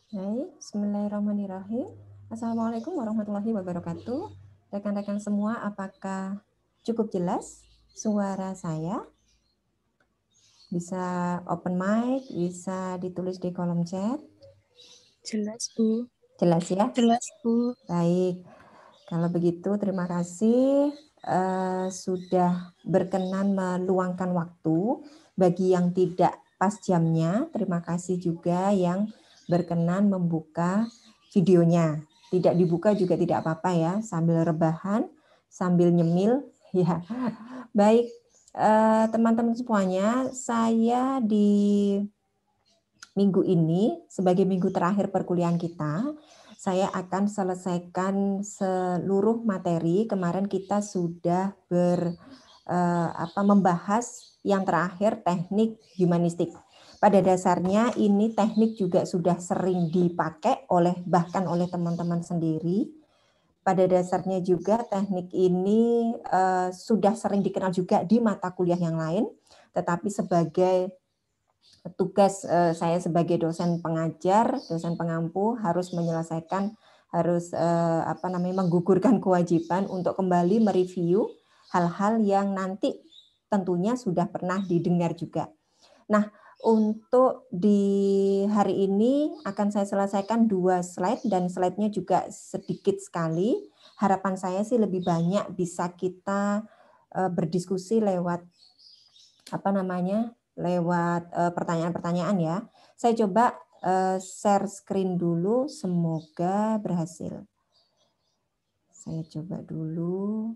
Baik, bismillahirrahmanirrahim. Assalamualaikum warahmatullahi wabarakatuh. Rekan-rekan semua, apakah cukup jelas suara saya? Bisa open mic, bisa ditulis di kolom chat. Jelas, Bu. Jelas ya? Jelas, Bu. Baik, kalau begitu terima kasih sudah berkenan meluangkan waktu. Bagi yang tidak pas jamnya, terima kasih juga yang berkenan membuka videonya. Tidak dibuka juga tidak apa-apa ya, sambil rebahan, sambil nyemil. Ya, baik teman-teman semuanya, saya di minggu ini sebagai minggu terakhir perkuliahan kita, saya akan selesaikan seluruh materi. Kemarin kita sudah membahas yang terakhir teknik humanistik. Pada dasarnya ini teknik juga sudah sering dipakai bahkan oleh teman-teman sendiri. Pada dasarnya juga teknik ini sudah sering dikenal juga di mata kuliah yang lain, tetapi sebagai tugas saya sebagai dosen pengajar, dosen pengampu harus menyelesaikan, harus menggugurkan kewajiban untuk kembali mereview hal-hal yang nanti tentunya sudah pernah didengar juga. Nah, untuk di hari ini akan saya selesaikan 2 slide dan slide-nya juga sedikit sekali. Harapan saya sih lebih banyak bisa kita berdiskusi lewat lewat pertanyaan-pertanyaan ya. Saya coba share screen dulu, semoga berhasil. Saya coba dulu.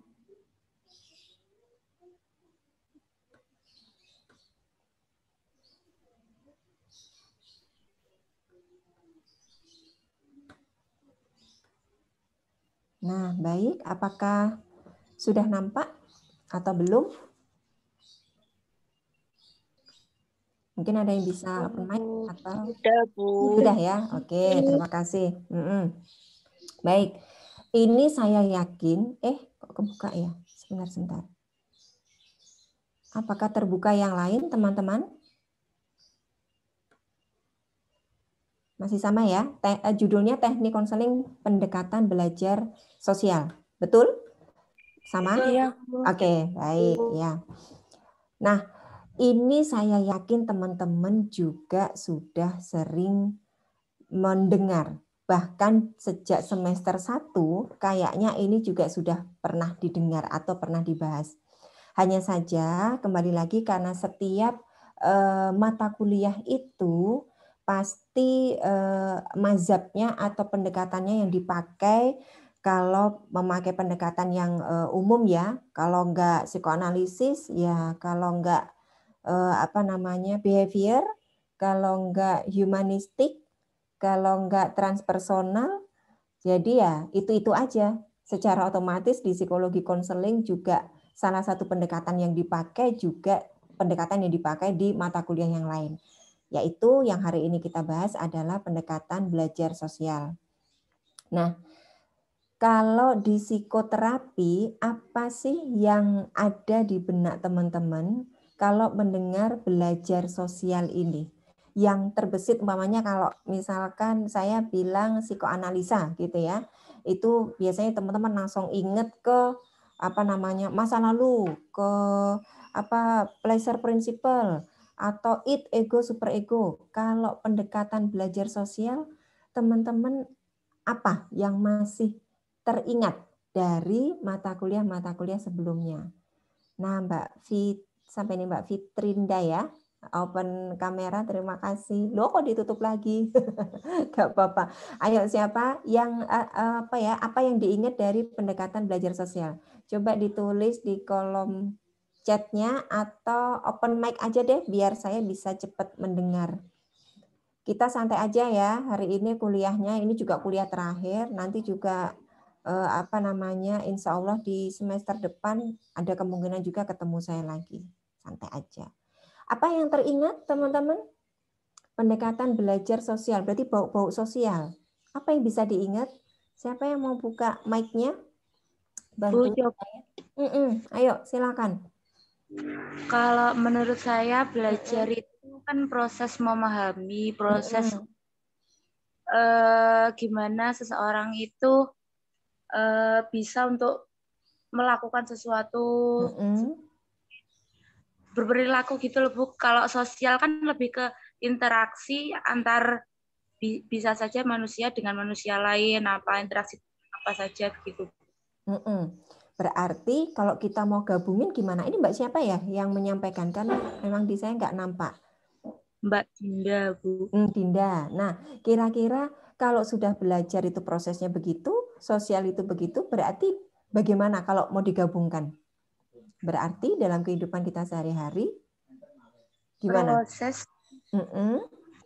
Nah, baik. Apakah sudah nampak atau belum? Mungkin ada yang bisa open mic atau Sudah, Bu. sudah ya. Oke, terima kasih. Baik. Ini saya yakin, kok kebuka ya? Sebentar. Apakah terbuka yang lain, teman-teman? Masih sama ya? Judulnya Teknik Konseling Pendekatan Belajar Sosial. Betul? Sama? Iya. Oke, baik ya. Nah, ini saya yakin teman-teman juga sudah sering mendengar. Bahkan sejak semester 1 kayaknya ini juga sudah pernah didengar atau pernah dibahas. Hanya saja kembali lagi karena setiap mata kuliah itu pasti mazhabnya atau pendekatannya yang dipakai. Kalau memakai pendekatan yang umum ya, kalau enggak psikoanalisis ya, kalau enggak behavior, kalau enggak humanistik, kalau enggak transpersonal. Jadi ya itu aja. Secara otomatis di psikologi konseling juga salah satu pendekatan yang dipakai juga pendekatan yang dipakai di mata kuliah yang lain. Yaitu yang hari ini kita bahas adalah pendekatan belajar sosial. Nah, kalau di psikoterapi, apa sih yang ada di benak teman-teman kalau mendengar belajar sosial ini? Yang terbesit umpamanya kalau misalkan saya bilang psikoanalisa gitu ya, itu biasanya teman-teman langsung inget ke masa lalu, ke pleasure principle atau id, ego, superego. Kalau pendekatan belajar sosial, teman-teman apa yang masih teringat dari mata kuliah sebelumnya? Nah, sampai ini Mbak Fitrinda ya, open kamera, terima kasih. Loh kok ditutup lagi? Gak apa-apa. Ayo siapa yang apa yang diingat dari pendekatan belajar sosial? Coba ditulis di kolom chatnya atau open mic aja deh biar saya bisa cepat mendengar. Kita santai aja ya, hari ini kuliahnya ini juga kuliah terakhir, nanti juga insya Allah di semester depan ada kemungkinan juga ketemu saya lagi. Santai aja. Apa yang teringat teman-teman? Pendekatan belajar sosial, berarti bau-bau sosial. Apa yang bisa diingat? Siapa yang mau buka mic-nya? Bantu saya. Ayo, silakan. Kalau menurut saya belajar itu kan proses memahami, proses gimana seseorang itu bisa untuk melakukan sesuatu berperilaku gitu loh Bu. Kalau sosial kan lebih ke interaksi antar bisa saja manusia dengan manusia lain, interaksi apa saja gitu. Berarti kalau kita mau gabungin gimana? Ini Mbak siapa ya yang menyampaikan? Karena memang di saya nggak nampak. Mbak Dinda, Bu. Dinda. Nah, kira-kira kalau sudah belajar itu prosesnya begitu, sosial itu begitu, berarti bagaimana kalau mau digabungkan? Berarti dalam kehidupan kita sehari-hari, gimana? Proses.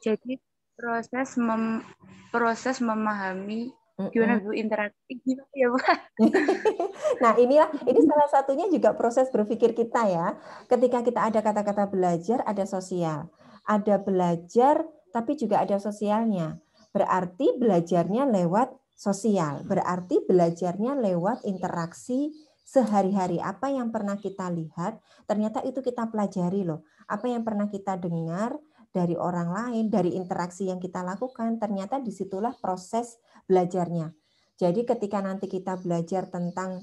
Jadi proses memahami gimana Bu interaksi gimana ya Bu? Nah ini salah satunya juga proses berpikir kita ya. Ketika kita ada kata-kata belajar, ada sosial. Ada belajar, tapi juga ada sosialnya. Berarti belajarnya lewat sosial. Berarti belajarnya lewat interaksi sehari-hari. Apa yang pernah kita lihat, ternyata itu kita pelajari loh. Apa yang pernah kita dengar dari orang lain, dari interaksi yang kita lakukan, ternyata disitulah proses belajarnya. Jadi ketika nanti kita belajar tentang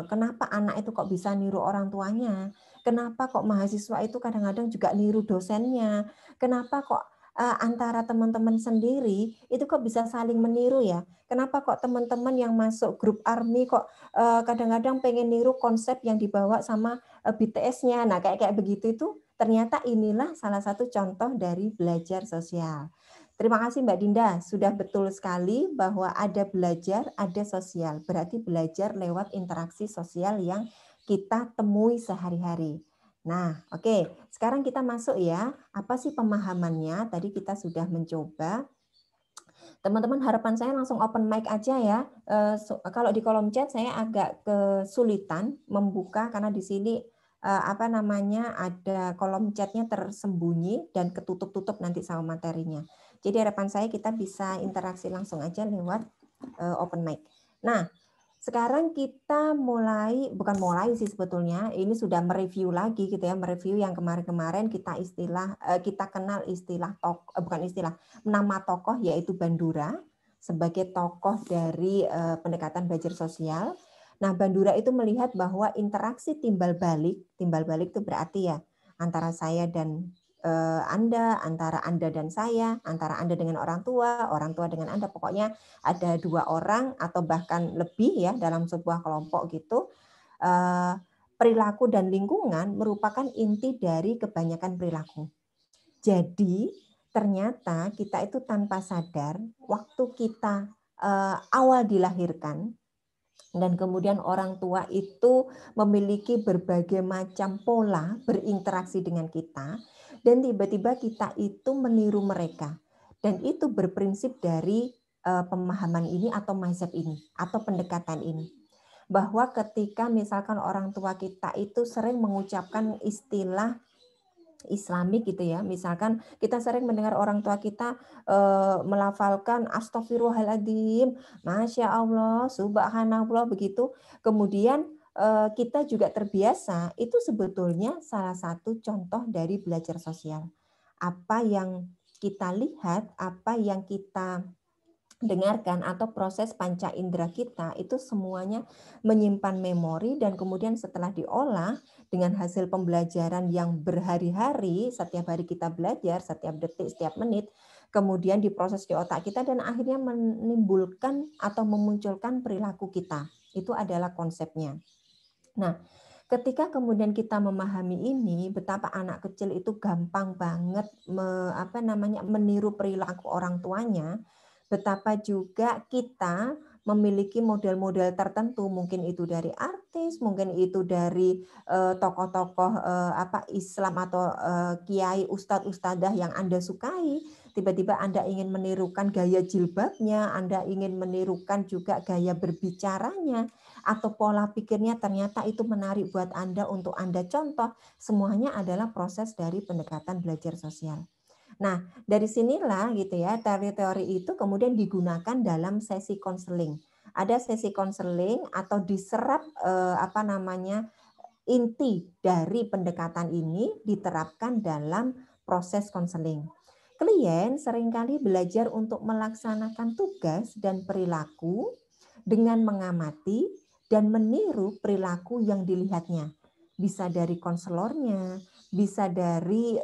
kenapa anak itu kok bisa niru orang tuanya, kenapa kok mahasiswa itu kadang-kadang juga niru dosennya, kenapa kok antara teman-teman sendiri itu kok bisa saling meniru ya, kenapa kok teman-teman yang masuk grup ARMY kok kadang-kadang pengen niru konsep yang dibawa sama BTS-nya. Nah, kayak begitu itu ternyata inilah salah satu contoh dari belajar sosial. Terima kasih Mbak Dinda, sudah betul sekali bahwa ada belajar, ada sosial. Berarti belajar lewat interaksi sosial yang kita temui sehari-hari. Nah, oke. Sekarang kita masuk ya. Apa sih pemahamannya? Tadi kita sudah mencoba. Teman-teman, harapan saya langsung open mic aja ya. Kalau di kolom chat saya agak kesulitan membuka karena di sini ada kolom chatnya tersembunyi dan ketutup-tutup nanti sama materinya. Jadi harapan saya kita bisa interaksi langsung aja lewat open mic. Nah, sekarang kita bukan mulai sih sebetulnya, ini sudah mereview lagi gitu ya, mereview yang kemarin-kemarin kita kenal nama tokoh yaitu Bandura sebagai tokoh dari pendekatan belajar sosial. Nah, Bandura itu melihat bahwa interaksi timbal balik itu berarti ya antara saya dan Anda, antara Anda dan saya, antara Anda dengan orang tua dengan Anda, pokoknya ada dua orang atau bahkan lebih ya dalam sebuah kelompok gitu. Perilaku dan lingkungan merupakan inti dari kebanyakan perilaku. Jadi ternyata kita itu tanpa sadar waktu kita awal dilahirkan dan kemudian orang tua itu memiliki berbagai macam pola berinteraksi dengan kita dan tiba-tiba kita itu meniru mereka. Dan itu berprinsip dari pemahaman ini atau mindset ini atau pendekatan ini. Bahwa ketika misalkan orang tua kita itu sering mengucapkan istilah Islamik gitu ya, misalkan kita sering mendengar orang tua kita melafalkan Astaghfirullahaladzim, Masya Allah, Subhanallah begitu. Kemudian kita juga terbiasa, itu sebetulnya salah satu contoh dari belajar sosial. Apa yang kita lihat, apa yang kita dengarkan atau proses panca indera kita itu semuanya menyimpan memori dan kemudian setelah diolah dengan hasil pembelajaran yang berhari-hari, setiap hari kita belajar, setiap detik, setiap menit, kemudian diproses di otak kita dan akhirnya menimbulkan atau memunculkan perilaku kita. Itu adalah konsepnya. Nah, ketika kemudian kita memahami ini, betapa anak kecil itu gampang banget meniru perilaku orang tuanya, betapa juga kita memiliki model-model tertentu, mungkin itu dari artis, mungkin itu dari tokoh-tokoh Islam atau kiai, ustadz-ustadzah yang Anda sukai. Tiba-tiba Anda ingin menirukan gaya jilbabnya, Anda ingin menirukan juga gaya berbicaranya, atau pola pikirnya ternyata itu menarik buat Anda untuk Anda contoh. Semuanya adalah proses dari pendekatan belajar sosial. Nah, dari sinilah gitu ya, teori-teori itu kemudian digunakan dalam sesi konseling. Ada sesi konseling atau diserap inti dari pendekatan ini diterapkan dalam proses konseling. Klien seringkali belajar untuk melaksanakan tugas dan perilaku dengan mengamati dan meniru perilaku yang dilihatnya. Bisa dari konselornya, bisa dari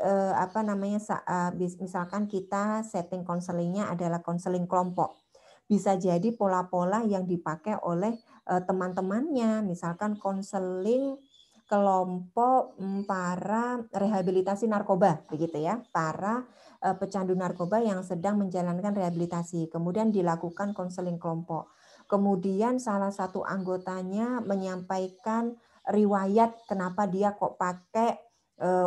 misalkan kita setting konselingnya adalah konseling kelompok. Bisa jadi pola-pola yang dipakai oleh teman-temannya, misalkan konseling kelompok para rehabilitasi narkoba, begitu ya, para pecandu narkoba yang sedang menjalankan rehabilitasi. Kemudian dilakukan konseling kelompok. Kemudian salah satu anggotanya menyampaikan riwayat kenapa dia kok pakai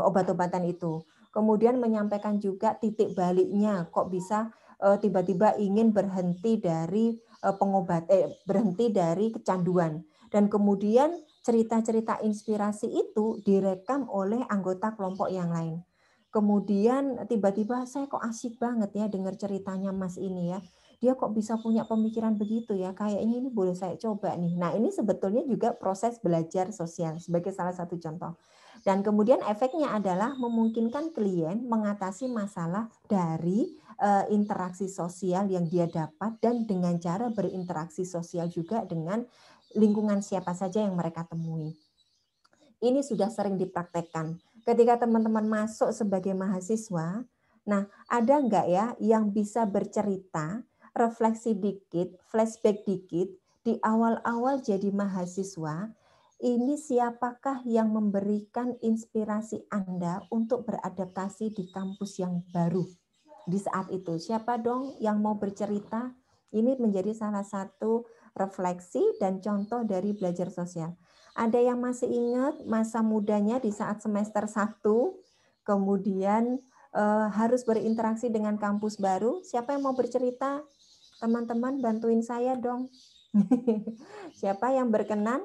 obat-obatan itu. Kemudian menyampaikan juga titik baliknya, kok bisa tiba-tiba ingin berhenti dari berhenti dari kecanduan. Dan kemudian cerita-cerita inspirasi itu direkam oleh anggota kelompok yang lain. Kemudian tiba-tiba saya kok asik banget ya dengar ceritanya Mas ini ya. Dia kok bisa punya pemikiran begitu ya, kayaknya ini boleh saya coba nih. Nah, ini sebetulnya juga proses belajar sosial sebagai salah satu contoh. Dan kemudian efeknya adalah memungkinkan klien mengatasi masalah dari interaksi sosial yang dia dapat dan dengan cara berinteraksi sosial juga dengan lingkungan siapa saja yang mereka temui. Ini sudah sering dipraktekkan. Ketika teman-teman masuk sebagai mahasiswa, nah ada nggak ya yang bisa bercerita, refleksi dikit, flashback dikit, di awal-awal jadi mahasiswa, ini siapakah yang memberikan inspirasi Anda untuk beradaptasi di kampus yang baru di saat itu? Siapa dong yang mau bercerita? Ini menjadi salah satu refleksi dan contoh dari belajar sosial. Ada yang masih ingat masa mudanya di saat semester 1, kemudian harus berinteraksi dengan kampus baru? Siapa yang mau bercerita? Teman-teman bantuin saya dong. Siapa yang berkenan?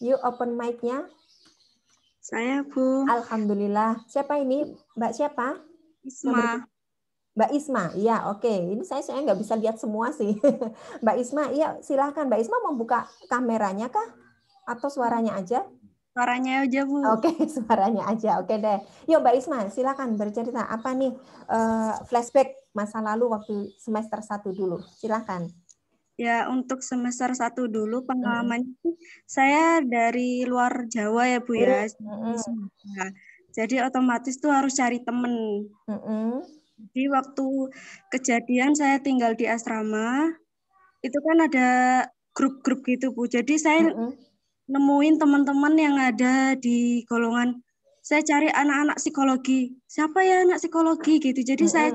Yuk open mic-nya. Saya, Bu. Alhamdulillah. Siapa ini? Mbak siapa? Isma. Mbak Isma, iya oke. Ini saya nggak bisa lihat semua sih. Mbak Isma, iya silahkan. Mbak Isma mau buka kameranya kah? Atau suaranya aja? Suaranya aja, Bu. Oke, suaranya aja. Oke deh. Yuk Mbak Isma, silakan bercerita. Apa nih flashback masa lalu waktu semester 1 dulu. Silakan. Ya, untuk semester 1 dulu pengalamannya saya dari luar Jawa ya, Bu ya. Jadi otomatis tuh harus cari temen. Jadi waktu kejadian saya tinggal di asrama, itu kan ada grup-grup gitu, Bu. Jadi saya nemuin teman-teman yang ada di golongan, saya cari anak-anak psikologi. Siapa ya anak psikologi gitu. Jadi saya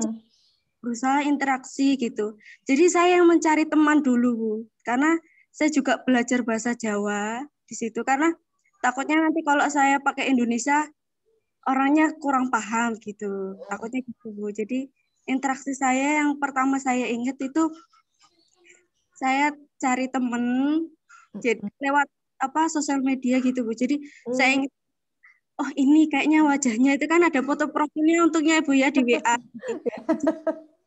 berusaha interaksi gitu. Jadi saya yang mencari teman dulu, Bu. Karena saya juga belajar bahasa Jawa di situ. Karena takutnya nanti kalau saya pakai Indonesia, orangnya kurang paham gitu. Takutnya gitu, Bu. Jadi interaksi saya yang pertama saya ingat itu, saya cari teman jadi lewat sosial media gitu, Bu. Jadi saya ingat, oh ini kayaknya wajahnya itu kan ada foto profilnya untuknya Bu ya di WA.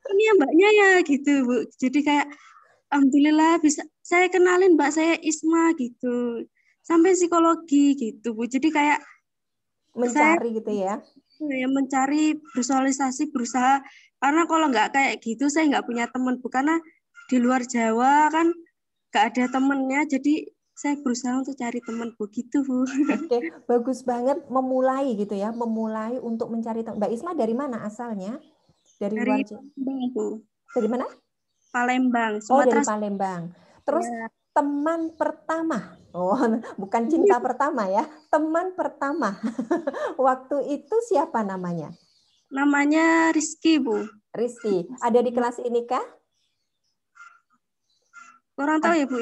Ini ya mbaknya ya gitu, Bu. Jadi kayak alhamdulillah bisa saya kenalin Mbak saya Isma gitu. Sampai psikologi gitu, Bu. Jadi kayak mencari gitu ya. Ya mencari, bersosialisasi, berusaha. Karena kalau nggak kayak gitu saya nggak punya teman, Bu. Karena di luar Jawa kan nggak ada temennya, jadi saya berusaha untuk cari teman begitu, Bu. Oke, bagus banget memulai gitu ya, memulai untuk mencari teman. Mbak Isma dari mana asalnya? Dari luar Palembang, Bu. Dari mana? Palembang, Oh, dari Sumatera. Palembang. Terus Ya. teman pertama. Oh, bukan cinta pertama ya. Teman pertama. Waktu itu siapa namanya? Namanya Rizky, Bu. Rizky. Ada di kelas ini kah? Kurang tahu ya, Bu.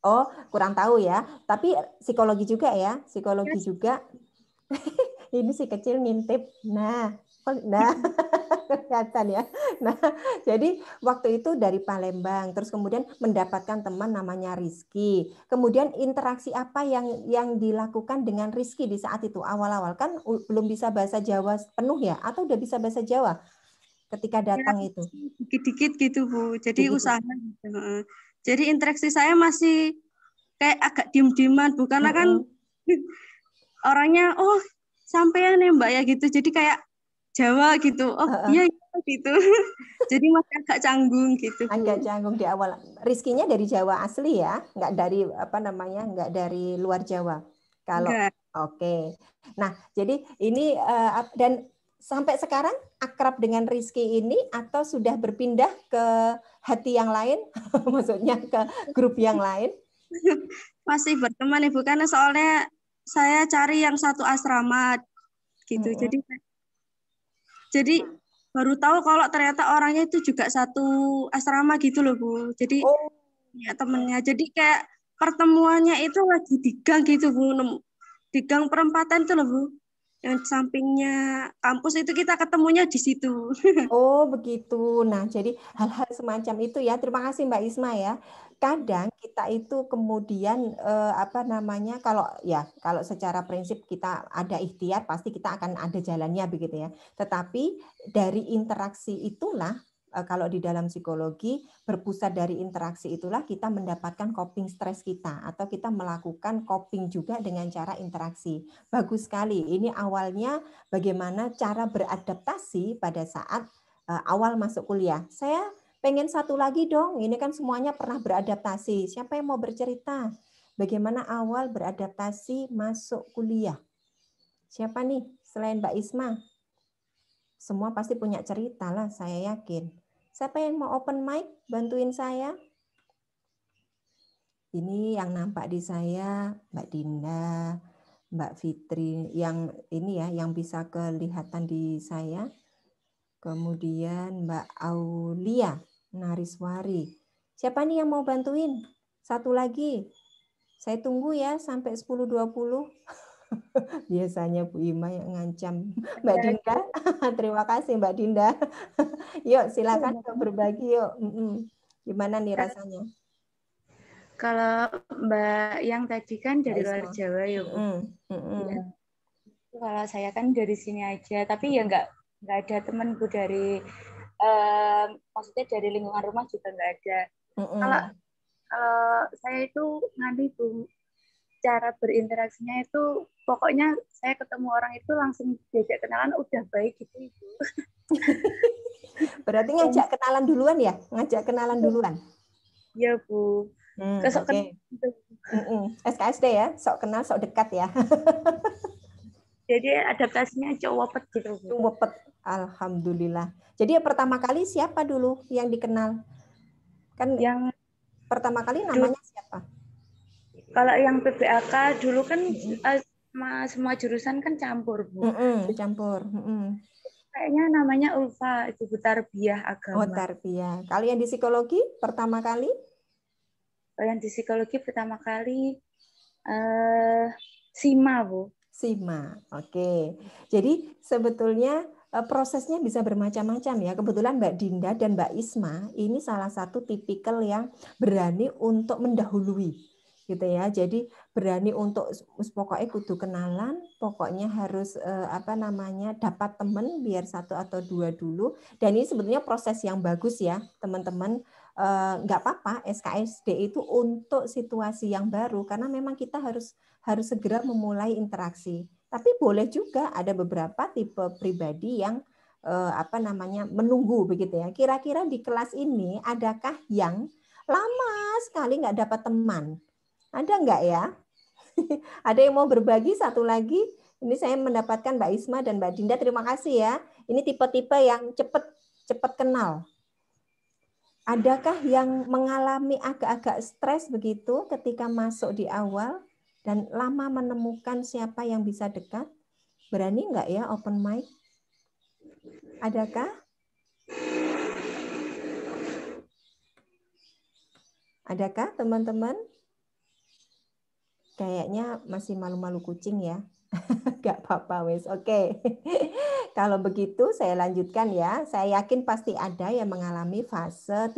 Oh, kurang tahu ya. Tapi psikologi juga ya, psikologi juga. Ini si kecil ngintip. Nah, kelihatan ya. Nah, jadi waktu itu dari Palembang, terus kemudian mendapatkan teman namanya Rizky. Kemudian interaksi apa yang dilakukan dengan Rizky di saat itu awal-awal kan belum bisa bahasa Jawa penuh ya, atau udah bisa bahasa Jawa ketika datang itu? Dikit-dikit gitu, Bu. Jadi Dikit. usaha gitu. Jadi interaksi saya masih kayak agak diem-dieman, Bu. Karena kan orangnya, oh sampean ya Mbak ya gitu. Jadi kayak Jawa gitu. Oh iya gitu. Jadi masih agak canggung gitu, Bu. Agak canggung di awal. Rizkinya dari Jawa asli ya, nggak dari nggak dari luar Jawa. Kalau oke. Nah, jadi ini dan sampai sekarang akrab dengan Rizky ini atau sudah berpindah ke hati yang lain, maksudnya ke grup yang lain? Masih berteman Ibu, karena soalnya saya cari yang satu asrama gitu. Jadi baru tahu kalau ternyata orangnya itu juga satu asrama gitu loh, Bu. Jadi ya temennya. Jadi kayak pertemuannya itu lagi di gang gitu, Bu. Di gang perempatan itu loh, Bu. Yang sampingnya kampus itu kita ketemunya di situ. Oh, begitu. Nah, jadi hal-hal semacam itu ya. Terima kasih Mbak Isma ya. Kadang kita itu kemudian kalau secara prinsip kita ada ikhtiar pasti kita akan ada jalannya begitu ya. Tetapi dari interaksi itulah kalau di dalam psikologi berpusat dari interaksi itulah kita mendapatkan coping stres kita atau kita melakukan coping juga dengan cara interaksi. Bagus sekali. Ini awalnya bagaimana cara beradaptasi pada saat awal masuk kuliah. Saya pengen satu lagi dong. Ini kan semuanya pernah beradaptasi. Siapa yang mau bercerita? bagaimana awal beradaptasi masuk kuliah? Siapa nih selain Mbak Isma? Semua pasti punya cerita lah, saya yakin. Siapa yang mau open mic bantuin saya? Ini yang nampak di saya Mbak Dinda, Mbak Fitri, yang ini ya, yang bisa kelihatan di saya. Kemudian Mbak Aulia Nariswari. Siapa nih yang mau bantuin? Satu lagi. Saya tunggu ya sampai 10.20. Biasanya Bu Ima yang ngancam. Mbak Dinda, terima kasih Mbak Dinda. Yuk silakan berbagi yuk. Gimana nih rasanya? Kalau Mbak yang tadi kan dari luar Jawa ya Bu. Ya. Kalau saya kan dari sini aja, tapi ya nggak ada teman Bu dari maksudnya dari lingkungan rumah juga nggak ada. Kalau saya itu nanti Bu, cara berinteraksinya itu pokoknya saya ketemu orang itu langsung diajak kenalan udah baik gitu Ibu. Berarti ngajak kenalan duluan ya? Ngajak kenalan duluan? Iya Bu. Oke. SKSD ya, sok kenal, sok dekat ya. Jadi adaptasinya cowopet gitu. Cowopet, alhamdulillah. Jadi pertama kali siapa dulu yang dikenal? Kan yang pertama kali namanya siapa? Kalau yang PBAK dulu kan semua jurusan kan campur Bu. Campur. Kayaknya namanya Ulfa, itu Tarbiyah Agama. Oh, Tarbiyah. Kalau yang di psikologi pertama kali? Yang di psikologi pertama kali Sima, Bu. Sima, oke. Jadi sebetulnya prosesnya bisa bermacam-macam ya. Kebetulan Mbak Dinda dan Mbak Isma ini salah satu tipikal yang berani untuk mendahului, gitu ya. Jadi berani untuk pokoknya kudu kenalan, pokoknya harus dapat teman biar 1 atau 2 dulu. Dan ini sebetulnya proses yang bagus ya, teman-teman. Nggak apa-apa SKSD itu untuk situasi yang baru karena memang kita harus segera memulai interaksi. Tapi boleh juga ada beberapa tipe pribadi yang menunggu begitu ya. Kira-kira di kelas ini adakah yang lama sekali nggak dapat teman? Ada nggak ya? Ada yang mau berbagi satu lagi? Ini saya mendapatkan Mbak Isma dan Mbak Dinda. Terima kasih ya. Ini tipe-tipe yang cepat kenal. Adakah yang mengalami agak-agak stres begitu ketika masuk di awal dan lama menemukan siapa yang bisa dekat? Berani nggak ya open mic? Adakah? Adakah teman-teman? Kayaknya masih malu-malu kucing ya. Gak apa-apa wes. Oke. Kalau begitu saya lanjutkan ya. Saya yakin pasti ada yang mengalami fase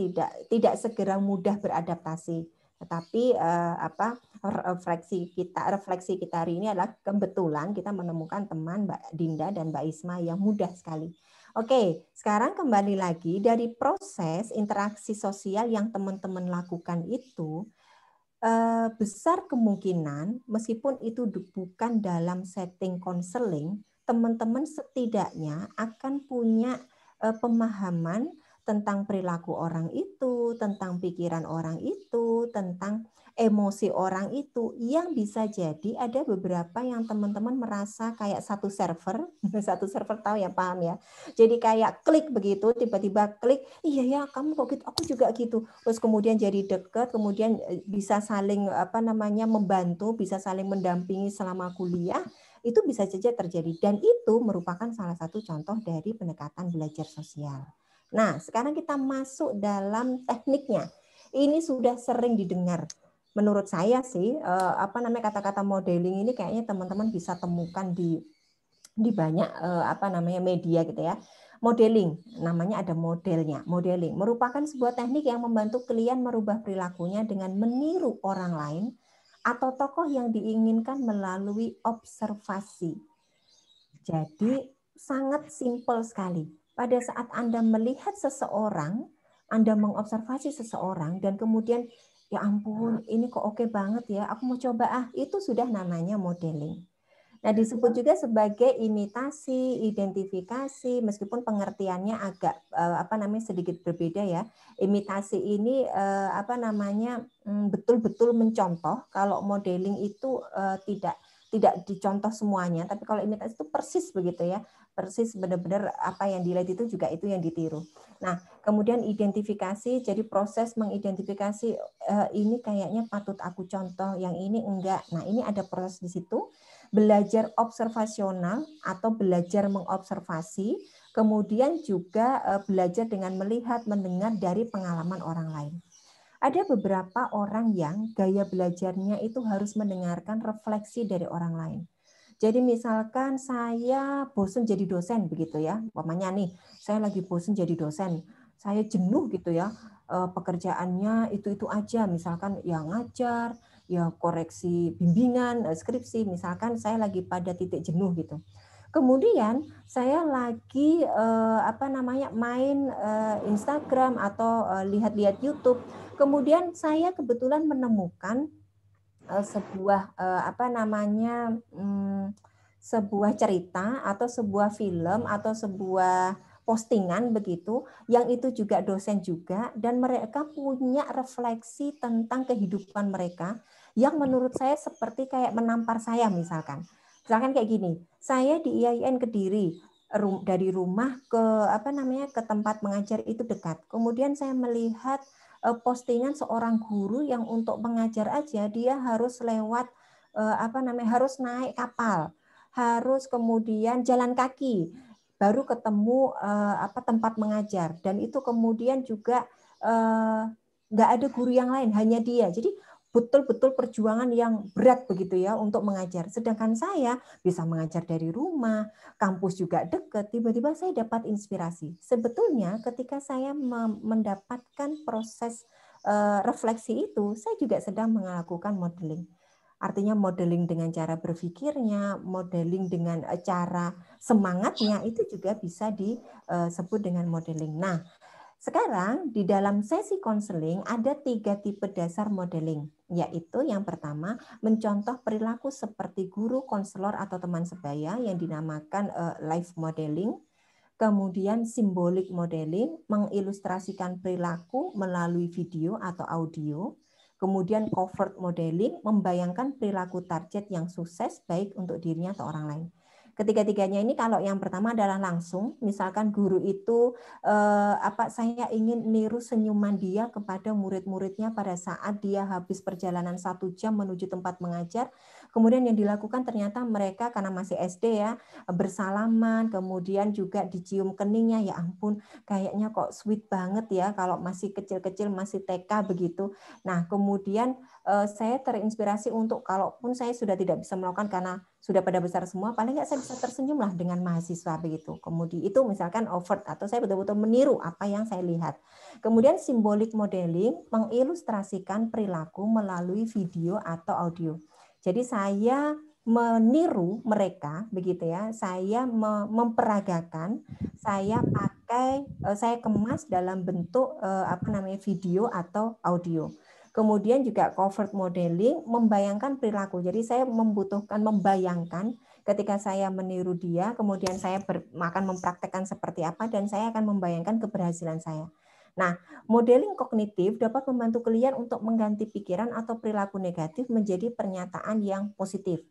tidak segera mudah beradaptasi. Tetapi refleksi kita hari ini adalah kebetulan kita menemukan teman Mbak Dinda dan Mbak Isma yang mudah sekali. Oke, sekarang kembali lagi dari proses interaksi sosial yang teman-teman lakukan itu. Besar kemungkinan meskipun itu bukan dalam setting konseling, teman-teman setidaknya akan punya pemahaman tentang perilaku orang itu, tentang pikiran orang itu, tentang emosi orang itu, yang bisa jadi ada beberapa yang teman-teman merasa kayak satu server tahu ya, paham ya. Jadi kayak klik begitu, tiba-tiba klik, iya ya kamu kok gitu, aku juga gitu. Terus kemudian jadi dekat, kemudian bisa saling membantu, bisa saling mendampingi selama kuliah, itu bisa saja terjadi. Dan itu merupakan salah satu contoh dari pendekatan belajar sosial. Nah, sekarang kita masuk dalam tekniknya. Ini sudah sering didengar. Menurut saya sih, kata-kata modeling ini kayaknya teman-teman bisa temukan di banyak media gitu ya. Modeling, namanya ada modelnya. Modeling merupakan sebuah teknik yang membantu klien merubah perilakunya dengan meniru orang lain atau tokoh yang diinginkan melalui observasi. Jadi sangat simpel sekali. Pada saat Anda melihat seseorang, Anda mengobservasi seseorang dan kemudian ya ampun, ini kok oke banget ya, aku mau coba itu sudah namanya modeling. Nah, disebut juga sebagai imitasi, identifikasi, meskipun pengertiannya agak sedikit berbeda ya. Imitasi ini betul-betul mencontoh. Kalau modeling itu tidak dicontoh semuanya, tapi kalau imitasi itu persis begitu ya. Persis benar-benar apa yang dilihat itu juga itu yang ditiru. Nah, kemudian identifikasi, jadi proses mengidentifikasi ini kayaknya patut aku contoh, yang ini enggak. Nah, ini ada proses di situ. Belajar observasional atau belajar mengobservasi, kemudian juga belajar dengan melihat, mendengar dari pengalaman orang lain. Ada beberapa orang yang gaya belajarnya itu harus mendengarkan refleksi dari orang lain. Jadi misalkan saya bosan jadi dosen begitu ya, umpamanya nih, saya lagi bosan jadi dosen, saya jenuh gitu ya, pekerjaannya itu aja, misalkan ya ngajar, ya koreksi bimbingan, skripsi, misalkan saya lagi pada titik jenuh gitu. Kemudian saya lagi main Instagram atau lihat-lihat YouTube. Kemudian saya kebetulan menemukan sebuah cerita atau sebuah film atau sebuah postingan begitu, yang itu juga dosen juga, dan mereka punya refleksi tentang kehidupan mereka yang menurut saya seperti kayak menampar saya misalkan. Misalkan kayak gini, saya di IAIN Kediri, dari rumah ke ke tempat mengajar itu dekat. Kemudian saya melihat postingan seorang guru yang untuk mengajar aja dia harus lewat harus naik kapal, harus kemudian jalan kaki baru ketemu tempat mengajar, dan itu kemudian juga nggak ada guru yang lain, hanya dia. Jadi betul-betul perjuangan yang berat begitu ya untuk mengajar. Sedangkan saya bisa mengajar dari rumah, kampus juga dekat, tiba-tiba saya dapat inspirasi. Sebetulnya ketika saya mendapatkan proses refleksi itu, saya juga sedang melakukan modeling. Artinya modeling dengan cara berpikirnya, modeling dengan cara semangatnya, itu juga bisa disebut dengan modeling. Nah, sekarang di dalam sesi konseling ada 3 tipe dasar modeling, yaitu yang pertama mencontoh perilaku seperti guru, konselor atau teman sebaya yang dinamakan life modeling. Kemudian simbolik modeling, mengilustrasikan perilaku melalui video atau audio. Kemudian covert modeling, membayangkan perilaku target yang sukses baik untuk dirinya atau orang lain. Ketiga-tiganya ini, kalau yang pertama adalah langsung, misalkan guru itu saya ingin niru senyuman dia kepada murid-muridnya pada saat dia habis perjalanan 1 jam menuju tempat mengajar. Kemudian yang dilakukan ternyata mereka karena masih SD ya, bersalaman, kemudian juga dicium keningnya, ya ampun kayaknya kok sweet banget ya kalau masih kecil-kecil, masih TK begitu. Nah, kemudian saya terinspirasi untuk, kalaupun saya sudah tidak bisa melakukan karena sudah pada besar semua, paling nggak saya bisa tersenyum lah dengan mahasiswa begitu. Kemudian itu misalkan overt, atau saya betul-betul meniru apa yang saya lihat. Kemudian simbolik modeling, mengilustrasikan perilaku melalui video atau audio. Jadi saya meniru mereka begitu ya, saya memperagakan, saya kemas dalam bentuk video atau audio. Kemudian juga covert modeling, membayangkan perilaku. Jadi saya membutuhkan membayangkan ketika saya meniru dia, kemudian saya akan mempraktekkan seperti apa, dan saya akan membayangkan keberhasilan saya. Nah, modeling kognitif dapat membantu klien untuk mengganti pikiran atau perilaku negatif menjadi pernyataan yang positif.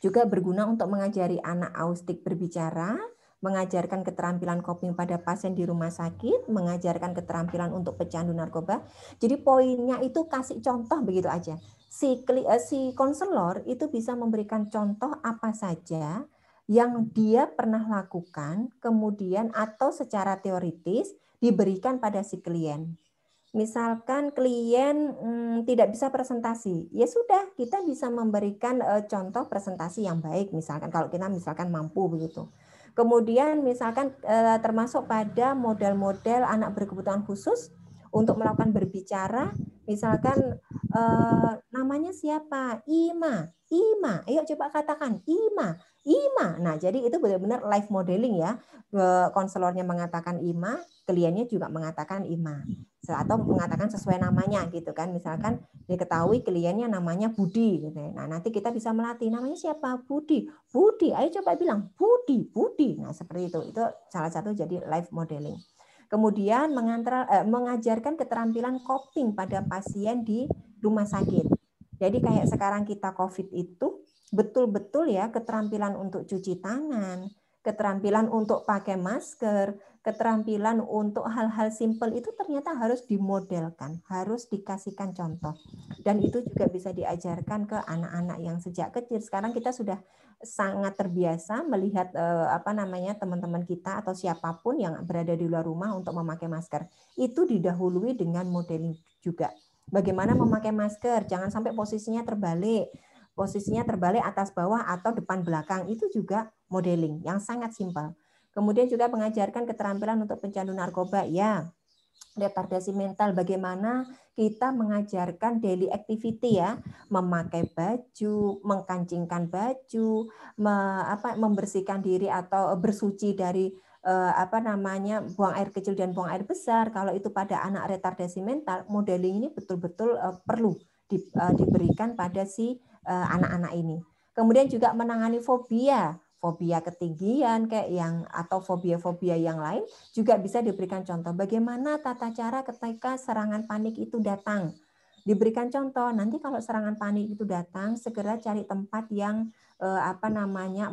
Juga berguna untuk mengajari anak autistik berbicara, mengajarkan keterampilan coping pada pasien di rumah sakit, mengajarkan keterampilan untuk pecandu narkoba. Jadi poinnya itu kasih contoh begitu aja. Si konselor itu bisa memberikan contoh apa saja yang dia pernah lakukan, kemudian atau secara teoritis diberikan pada si klien. Misalkan klien tidak bisa presentasi, ya sudah, kita bisa memberikan contoh presentasi yang baik, misalkan kalau kita misalkan mampu begitu. Kemudian misalkan termasuk pada model-model anak berkebutuhan khusus untuk melakukan berbicara, misalkan namanya siapa? Ima, ayo coba katakan Ima. Ima. Nah, jadi itu benar-benar live modeling ya. Konselornya mengatakan Ima, kliennya juga mengatakan Ima. Atau mengatakan sesuai namanya gitu kan. Misalkan diketahui kliennya namanya Budi gitu. Nah, nanti kita bisa melatih namanya siapa? Budi. Budi, ayo coba bilang Budi, Budi. Nah, seperti itu. Itu salah satu jadi live modeling. Kemudian mengajarkan keterampilan coping pada pasien di rumah sakit. Jadi kayak sekarang kita COVID itu betul-betul ya keterampilan untuk cuci tangan, keterampilan untuk pakai masker, keterampilan untuk hal-hal simpel itu ternyata harus dimodelkan, harus dikasihkan contoh. Dan itu juga bisa diajarkan ke anak-anak yang sejak kecil. Sekarang kita sudah sangat terbiasa melihat teman-teman kita atau siapapun yang berada di luar rumah untuk memakai masker. Itu didahului dengan modeling juga. Bagaimana memakai masker, jangan sampai posisinya terbalik. Posisinya terbalik atas bawah atau depan belakang, itu juga modeling yang sangat simpel. Kemudian juga mengajarkan keterampilan untuk pecandu narkoba, ya. Retardasi mental, bagaimana kita mengajarkan daily activity ya, memakai baju, mengkancingkan baju, membersihkan diri atau bersuci dari buang air kecil dan buang air besar. Kalau itu pada anak retardasi mental, modeling ini betul-betul perlu diberikan pada si anak-anak ini. Kemudian juga menangani fobia ketinggian kayak yang atau fobia-fobia yang lain juga bisa diberikan contoh. Bagaimana tata cara ketika serangan panik itu datang. Diberikan contoh, nanti kalau serangan panik itu datang, segera cari tempat yang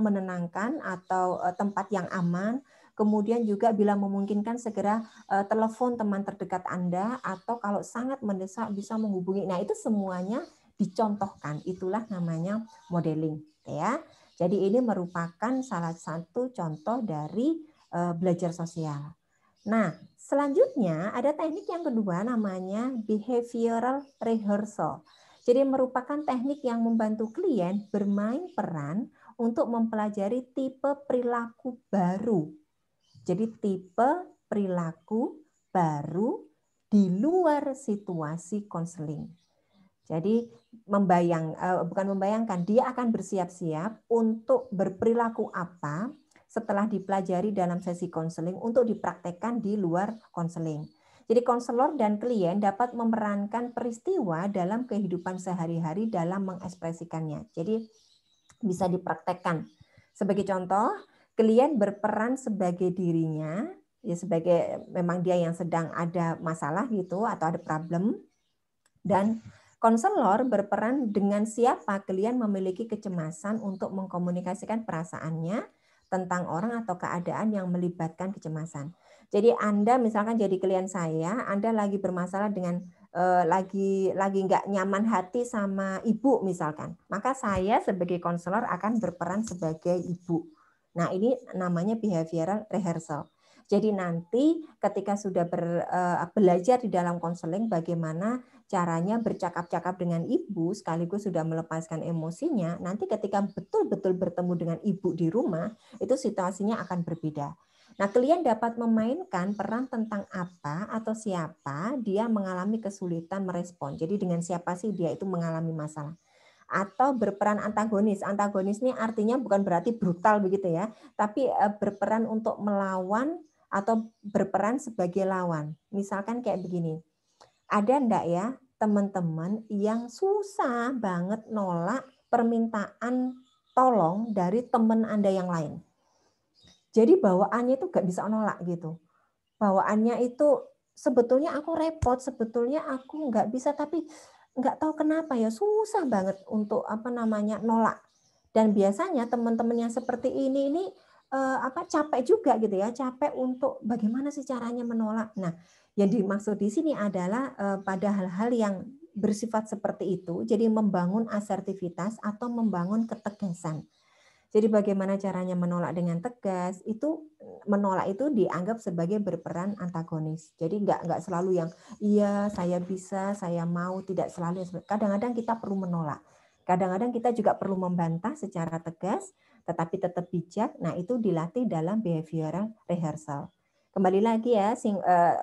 menenangkan atau tempat yang aman. Kemudian juga bila memungkinkan segera telepon teman terdekat Anda, atau kalau sangat mendesak bisa menghubungi. Nah, itu semuanya dicontohkan. Itulah namanya modeling, ya. Jadi ini merupakan salah satu contoh dari belajar sosial. Nah, selanjutnya ada teknik yang kedua namanya behavioral rehearsal. Jadi merupakan teknik yang membantu klien bermain peran untuk mempelajari tipe perilaku baru. Jadi tipe perilaku baru di luar situasi konseling. Jadi bukan membayangkan, dia akan bersiap-siap untuk berperilaku apa setelah dipelajari dalam sesi konseling untuk dipraktekkan di luar konseling. Jadi konselor dan klien dapat memerankan peristiwa dalam kehidupan sehari-hari dalam mengekspresikannya. Jadi bisa dipraktekkan. Sebagai contoh, klien berperan sebagai dirinya, ya sebagai memang dia yang sedang ada masalah gitu atau ada problem, dan konselor berperan dengan siapa klien memiliki kecemasan untuk mengkomunikasikan perasaannya tentang orang atau keadaan yang melibatkan kecemasan. Jadi Anda misalkan jadi klien saya, Anda lagi bermasalah dengan lagi nggak nyaman hati sama ibu misalkan, maka saya sebagai konselor akan berperan sebagai ibu. Nah, ini namanya behavioral rehearsal. Jadi nanti ketika sudah belajar di dalam konseling bagaimana caranya bercakap-cakap dengan ibu sekaligus sudah melepaskan emosinya, nanti ketika betul-betul bertemu dengan ibu di rumah, itu situasinya akan berbeda. Nah, klien dapat memainkan peran tentang apa atau siapa dia mengalami kesulitan merespon. Jadi dengan siapa sih dia itu mengalami masalah. Atau berperan antagonis. Antagonis ini artinya bukan berarti brutal begitu ya, tapi berperan untuk melawan atau berperan sebagai lawan. Misalkan kayak begini. Ada enggak ya teman-teman yang susah banget nolak permintaan tolong dari teman Anda yang lain? Jadi bawaannya itu nggak bisa nolak gitu. Bawaannya itu sebetulnya aku repot, sebetulnya aku nggak bisa, tapi nggak tahu kenapa ya susah banget untuk nolak. Dan biasanya teman-teman yang seperti ini capek juga gitu ya, capek untuk bagaimana sih caranya menolak. Nah, yang dimaksud di sini adalah pada hal-hal yang bersifat seperti itu, jadi membangun asertivitas atau membangun ketegasan. Jadi bagaimana caranya menolak dengan tegas, itu menolak itu dianggap sebagai berperan antagonis. Jadi nggak selalu yang iya saya bisa, saya mau, tidak selalu. Kadang-kadang kita perlu menolak. Kadang-kadang kita juga perlu membantah secara tegas, tetapi tetap bijak. Nah, itu dilatih dalam behavioral rehearsal. Kembali lagi ya,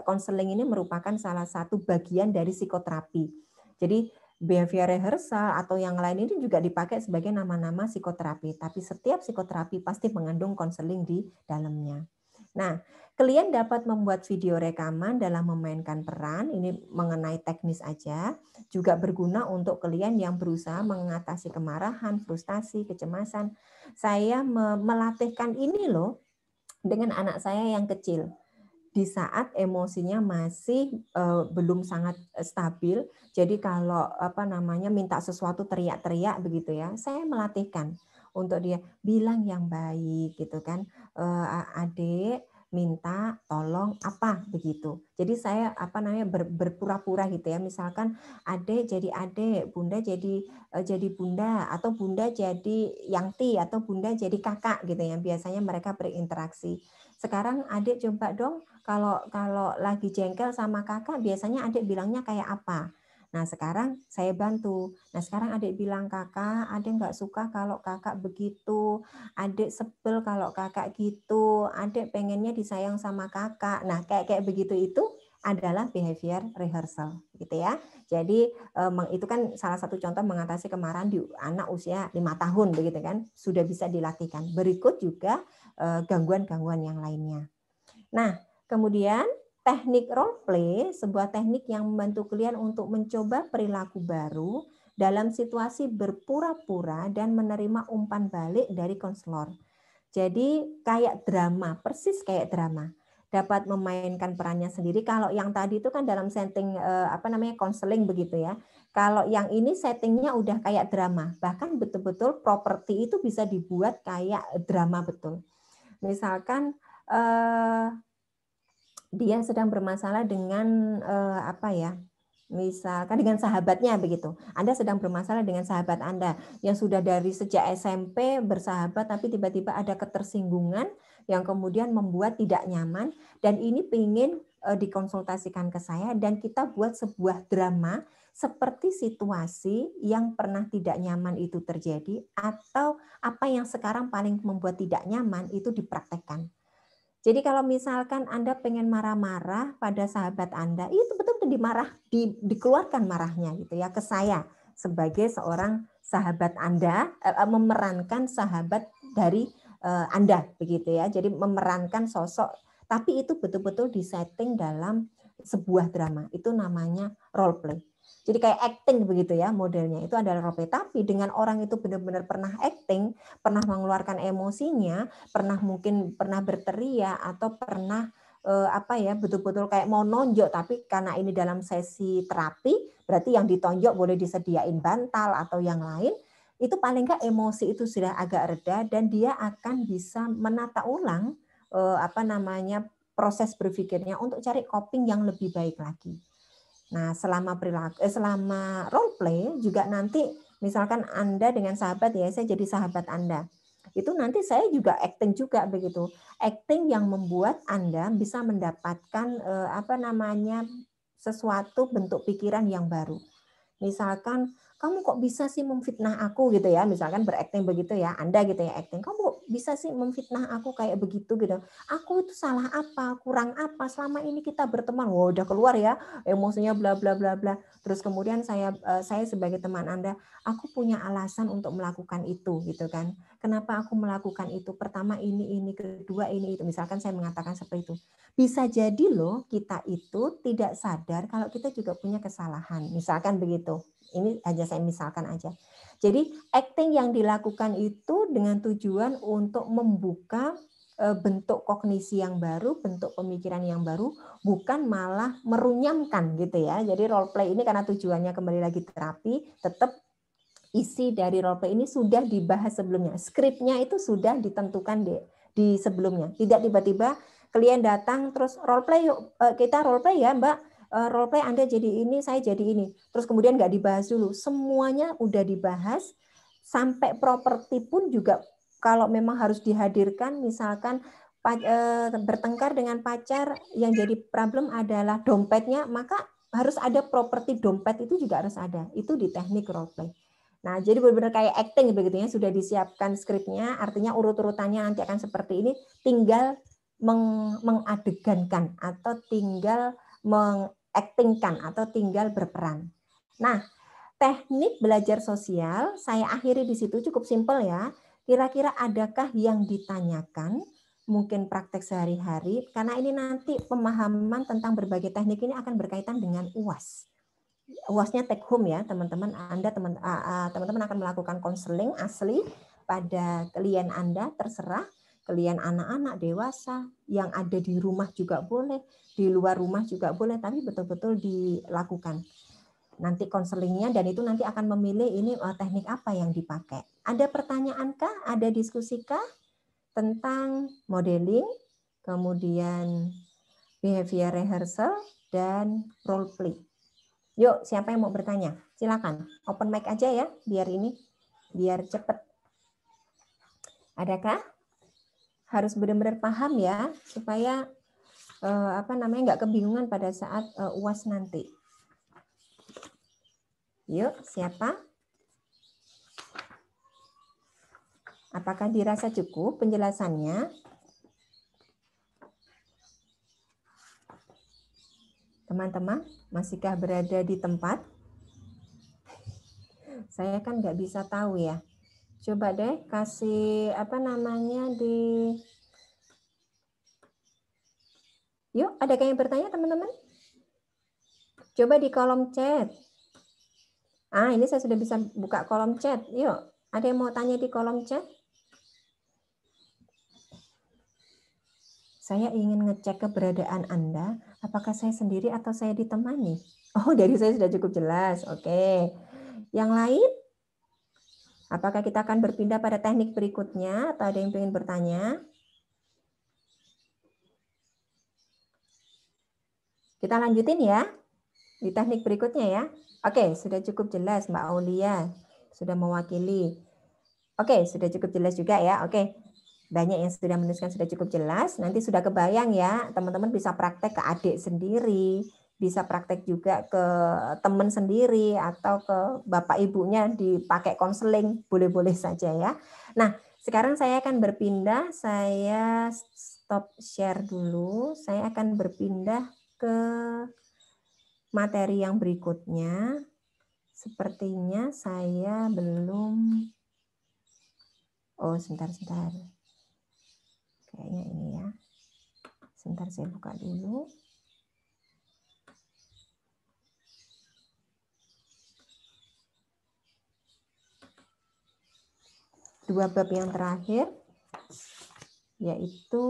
konseling ini merupakan salah satu bagian dari psikoterapi. Jadi behavior rehearsal atau yang lain ini juga dipakai sebagai nama-nama psikoterapi. Tapi setiap psikoterapi pasti mengandung konseling di dalamnya. Nah, klien dapat membuat video rekaman dalam memainkan peran, ini mengenai teknis aja, juga berguna untuk klien yang berusaha mengatasi kemarahan, frustasi, kecemasan. Saya melatihkan ini loh dengan anak saya yang kecil. Di saat emosinya masih belum sangat stabil, jadi kalau minta sesuatu teriak-teriak begitu ya, saya melatihkan untuk dia bilang yang baik gitu kan, adik minta tolong apa begitu. Jadi saya berpura-pura gitu ya, misalkan adik jadi adik, bunda jadi bunda, atau bunda jadi yangti, atau bunda jadi kakak gitu ya. Biasanya mereka berinteraksi. Sekarang adik coba dong kalau lagi jengkel sama kakak, biasanya adik bilangnya kayak apa? Nah sekarang saya bantu. Nah sekarang adik bilang, kakak, adik nggak suka kalau kakak begitu. Adik sebel kalau kakak gitu. Adik pengennya disayang sama kakak. Nah kayak begitu itu adalah behavior rehearsal, gitu ya. Jadi itu kan salah satu contoh mengatasi kemarahan di anak usia 5 tahun, begitu kan? Sudah bisa dilatihkan. Berikut juga gangguan-gangguan yang lainnya. Nah, kemudian teknik role play, sebuah teknik yang membantu klien untuk mencoba perilaku baru dalam situasi berpura-pura dan menerima umpan balik dari konselor. Jadi kayak drama, persis kayak drama. Dapat memainkan perannya sendiri. Kalau yang tadi itu kan dalam setting konseling begitu ya. Kalau yang ini settingnya udah kayak drama. Bahkan betul-betul properti itu bisa dibuat kayak drama betul. Misalkan dia sedang bermasalah dengan misalkan dengan sahabatnya begitu. Anda sedang bermasalah dengan sahabat Anda yang sudah dari sejak SMP bersahabat, tapi tiba-tiba ada ketersinggungan yang kemudian membuat tidak nyaman, dan ini ingin dikonsultasikan ke saya, dan kita buat sebuah drama seperti situasi yang pernah tidak nyaman itu terjadi, atau apa yang sekarang paling membuat tidak nyaman itu dipraktekkan. Jadi kalau misalkan Anda pengen marah-marah pada sahabat Anda, itu betul-betul dikeluarkan marahnya gitu ya ke saya sebagai seorang sahabat Anda, memerankan sahabat dari Anda begitu ya. Jadi memerankan sosok, tapi itu betul-betul disetting dalam sebuah drama. Itu namanya role play. Jadi kayak acting begitu ya modelnya, itu adalah role play. Tapi dengan orang itu benar-benar pernah acting, pernah mengeluarkan emosinya, mungkin pernah berteriak, atau pernah betul-betul kayak mau nonjok, tapi karena ini dalam sesi terapi, berarti yang ditonjok boleh disediain bantal atau yang lain, itu paling nggak emosi itu sudah agak reda, dan dia akan bisa menata ulang proses berpikirnya untuk cari coping yang lebih baik lagi. Nah, selama role play juga nanti misalkan Anda dengan sahabat ya, saya jadi sahabat Anda. Itu nanti saya juga acting juga begitu. Acting yang membuat Anda bisa mendapatkan sesuatu bentuk pikiran yang baru. Misalkan, kamu kok bisa sih memfitnah aku gitu ya, misalkan berakting begitu ya, Anda gitu ya acting, kamu kok bisa sih memfitnah aku kayak begitu gitu. Aku itu salah apa, kurang apa, selama ini kita berteman. Wah, udah keluar ya emosinya bla bla bla bla. Terus kemudian saya sebagai teman Anda, aku punya alasan untuk melakukan itu gitu kan. Kenapa aku melakukan itu? Pertama ini, kedua ini itu. Misalkan saya mengatakan seperti itu. Bisa jadi loh kita itu tidak sadar kalau kita juga punya kesalahan. Misalkan begitu. Ini aja saya misalkan aja. Jadi acting yang dilakukan itu dengan tujuan untuk membuka bentuk kognisi yang baru, bentuk pemikiran yang baru, bukan malah merunyamkan gitu ya. Jadi role play ini karena tujuannya kembali lagi terapi, tetap isi dari role play ini sudah dibahas sebelumnya. Skripnya itu sudah ditentukan di sebelumnya. Tidak tiba-tiba klien datang terus role play yuk, kita role play ya Mbak. Role play Anda jadi ini, saya jadi ini. Terus kemudian nggak dibahas dulu. Semuanya udah dibahas, sampai properti pun juga kalau memang harus dihadirkan, misalkan bertengkar dengan pacar, yang jadi problem adalah dompetnya, maka harus ada properti dompet, itu juga harus ada. Itu di teknik role play. Nah, jadi benar-benar kayak acting begitu ya, sudah disiapkan skripnya, artinya urut-urutannya nanti akan seperti ini, tinggal mengadegankan atau tinggal mengaktingkan atau tinggal berperan. Nah, teknik belajar sosial saya akhiri di situ, cukup simpel ya. Kira-kira adakah yang ditanyakan? Mungkin praktek sehari-hari, karena ini nanti pemahaman tentang berbagai teknik ini akan berkaitan dengan UAS. UASnya take home ya, teman-teman. Teman-teman akan melakukan konseling asli pada klien Anda, terserah klien anak-anak, dewasa, yang ada di rumah juga boleh, di luar rumah juga boleh, tapi betul-betul dilakukan. Nanti konselingnya, dan itu nanti akan memilih ini teknik apa yang dipakai. Ada pertanyaankah? Ada diskusikah tentang modeling, kemudian behavior rehearsal, dan role play? Yuk, siapa yang mau bertanya? Silakan, open mic aja ya, biar cepet. Adakah? Harus benar-benar paham ya, supaya nggak kebingungan pada saat UAS nanti. Yuk, siapa? Apakah dirasa cukup penjelasannya? Teman-teman, masihkah berada di tempat? Saya kan nggak bisa tahu ya. Coba deh kasih Yuk, ada yang bertanya teman-teman? Coba di kolom chat. Ini saya sudah bisa buka kolom chat. Yuk, ada yang mau tanya di kolom chat? Saya ingin ngecek keberadaan Anda, apakah saya sendiri atau saya ditemani? Oh, dari saya sudah cukup jelas. Oke. Yang lain? Apakah kita akan berpindah pada teknik berikutnya atau ada yang ingin bertanya? Kita lanjutin ya di teknik berikutnya ya. Oke, sudah cukup jelas Mbak Aulia. Sudah mewakili. Oke, sudah cukup jelas juga ya. Oke. Banyak yang sudah menuliskan sudah cukup jelas. Nanti sudah kebayang ya, teman-teman bisa praktek ke adik sendiri, bisa praktek juga ke teman sendiri, atau ke bapak ibunya dipakai konseling, boleh-boleh saja ya. Nah, sekarang saya akan berpindah, saya stop share dulu. Saya akan berpindah ke materi yang berikutnya. Sepertinya saya belum... Oh, sebentar. Kayaknya ini ya. Sebentar saya buka dulu. Dua bab yang terakhir, yaitu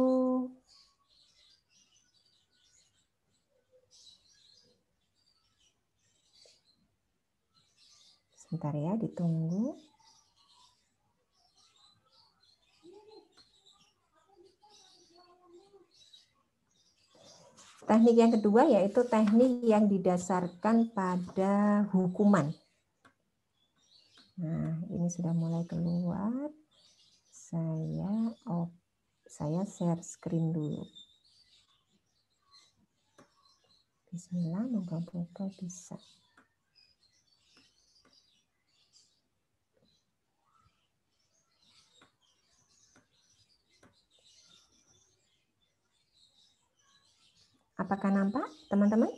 sebentar ya, ditunggu. Teknik yang kedua yaitu teknik yang didasarkan pada hukuman. Nah, ini sudah mulai keluar. Saya share screen dulu. Bismillah, moga-moga bisa. Apakah nampak, teman-teman?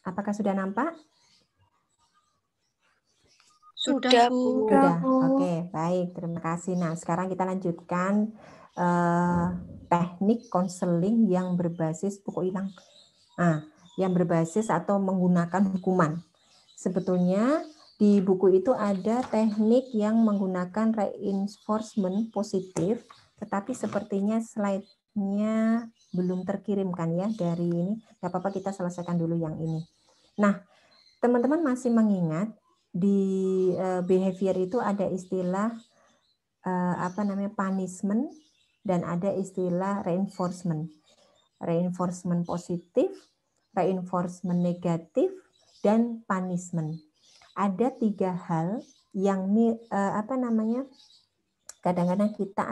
Apakah sudah nampak? Sudah, Bu. Sudah. Oke, baik. Terima kasih. Nah, sekarang kita lanjutkan teknik konseling yang berbasis pokok hilang. Yang berbasis atau menggunakan hukuman. Sebetulnya di buku itu ada teknik yang menggunakan reinforcement positif, tetapi sepertinya slide-nya belum terkirimkan ya dari ini. Gak apa-apa, kita selesaikan dulu yang ini. Nah, teman-teman masih mengingat di behavior itu ada istilah punishment dan ada istilah reinforcement. Reinforcement positif, reinforcement negatif, dan punishment. Ada tiga hal yang kadang-kadang kita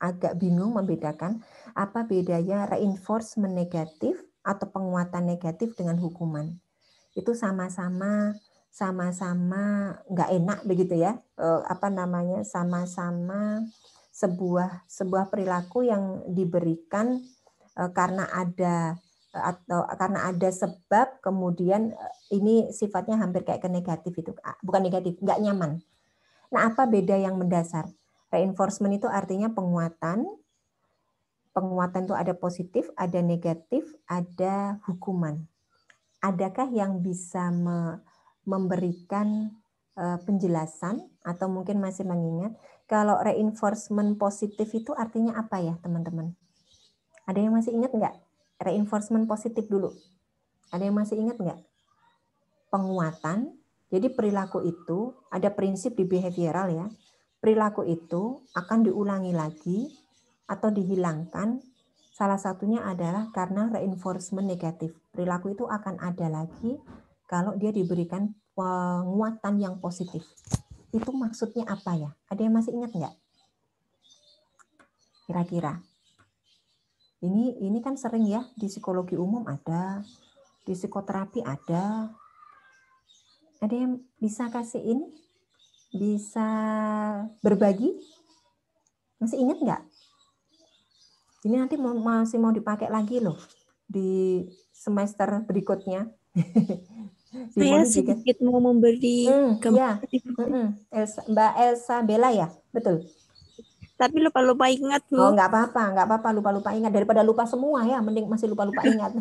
agak bingung membedakan apa bedanya reinforcement negatif atau penguatan negatif dengan hukuman. Itu sama-sama nggak enak begitu ya, sama-sama sebuah perilaku yang diberikan karena ada sebab, kemudian ini sifatnya hampir kayak ke negatif, itu bukan negatif, nggak nyaman. Nah, apa beda yang mendasar? Reinforcement itu artinya penguatan. Penguatan itu ada positif, ada negatif, ada hukuman. Adakah yang bisa memberikan penjelasan atau mungkin masih mengingat kalau reinforcement positif itu artinya apa ya, teman-teman? Ada yang masih ingat nggak? Reinforcement positif dulu. Ada yang masih ingat nggak? Penguatan. Jadi perilaku itu ada prinsip di behavioral ya. Perilaku itu akan diulangi lagi atau dihilangkan. Salah satunya adalah karena reinforcement negatif. Perilaku itu akan ada lagi kalau dia diberikan penguatan yang positif. Itu maksudnya apa ya? Ada yang masih ingat nggak? Kira-kira. Ini kan sering ya, di psikologi umum ada, di psikoterapi ada. Ada yang bisa kasih ini? Bisa berbagi? Masih ingat nggak? Ini nanti masih mau dipakai lagi loh di semester berikutnya. Saya sedikit mau memberi gambaran. Ya. Mbak Elsa Bella ya, betul. Tapi lupa-lupa ingat, Bu. Oh, nggak apa-apa, lupa-lupa ingat. Daripada lupa semua ya, mending masih lupa-lupa ingat.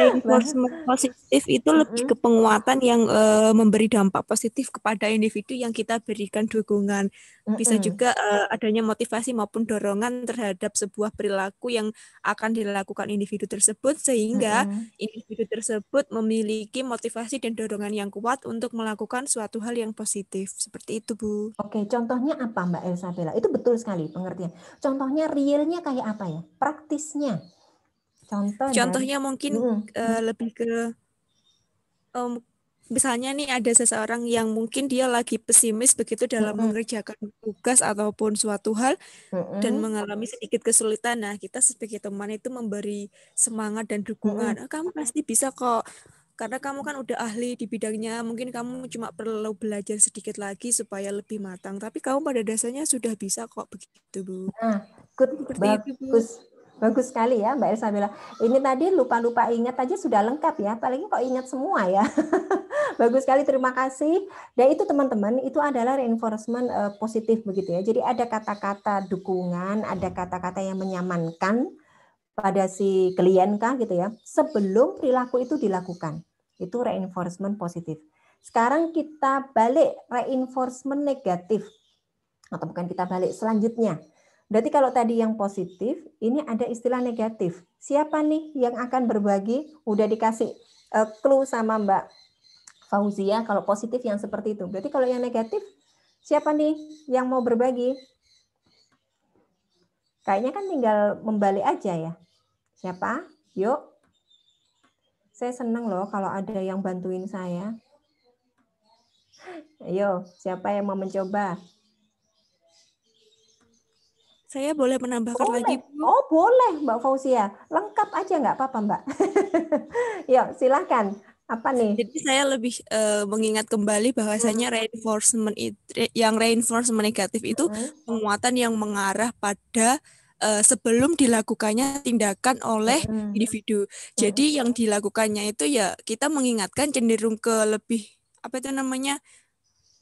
Reinforcement positif itu lebih ke penguatan yang memberi dampak positif kepada individu yang kita berikan dukungan. Bisa juga adanya motivasi maupun dorongan terhadap sebuah perilaku yang akan dilakukan individu tersebut, sehingga individu tersebut memiliki motivasi dan dorongan yang kuat untuk melakukan suatu hal yang positif. Seperti itu, Bu. Oke, contohnya apa Mbak Elsa Bella? Itu betul sekali pengertian. Contohnya realnya kayak apa ya? Praktisnya. Contohnya mungkin lebih ke misalnya nih ada seseorang yang mungkin dia lagi pesimis begitu dalam mengerjakan tugas ataupun suatu hal dan mengalami sedikit kesulitan. Nah, kita sebagai teman itu memberi semangat dan dukungan. Kamu pasti bisa kok. Karena kamu kan udah ahli di bidangnya, mungkin kamu cuma perlu belajar sedikit lagi supaya lebih matang. Tapi kamu pada dasarnya sudah bisa kok, begitu, Bu. Nah, good, bagus. Bagus sekali ya Mbak Elsa Bella. Ini tadi lupa-lupa ingat aja sudah lengkap ya, apalagi kok ingat semua ya. Bagus sekali, terima kasih. Dan itu teman-teman, itu adalah reinforcement positif begitu ya. Jadi ada kata-kata dukungan, ada kata-kata yang menyamankan pada si klien kah gitu ya, sebelum perilaku itu dilakukan. Itu reinforcement positif. Sekarang kita balik reinforcement negatif. Atau bukan kita balik, selanjutnya. Berarti kalau tadi yang positif, ini ada istilah negatif. Siapa nih yang akan berbagi? Udah dikasih clue sama Mbak Fauzia kalau positif yang seperti itu. Berarti kalau yang negatif, siapa nih yang mau berbagi? Kayaknya kan tinggal membalik aja ya. Siapa? Yuk. Saya senang loh kalau ada yang bantuin saya. Ayo, siapa yang mau mencoba? Saya boleh menambahkan lagi, Bu? Oh, boleh, Mbak Fauzia. Lengkap aja nggak apa-apa, Mbak. Yuk, silahkan. Apa nih? Jadi saya lebih mengingat kembali bahwasanya reinforcement negatif itu penguatan yang mengarah pada sebelum dilakukannya tindakan oleh individu. Jadi yang dilakukannya itu ya kita mengingatkan cenderung ke lebih apa itu namanya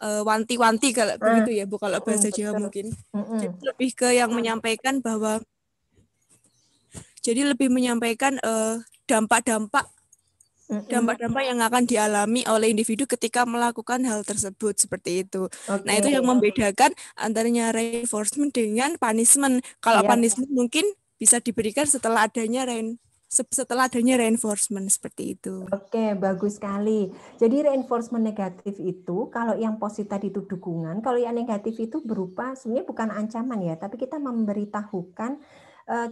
wanti-wanti kalau begitu ya, Bu, kalau bahasa Jawa mungkin. Jadi lebih ke yang menyampaikan bahwa dampak-dampak yang akan dialami oleh individu ketika melakukan hal tersebut seperti itu. Nah, itu yang membedakan antaranya reinforcement dengan punishment. Kalau punishment mungkin bisa diberikan setelah adanya reinforcement seperti itu. Oke, bagus sekali. Jadi reinforcement negatif itu kalau yang positif tadi itu dukungan, kalau yang negatif itu berupa sebenarnya bukan ancaman ya, tapi kita memberitahukan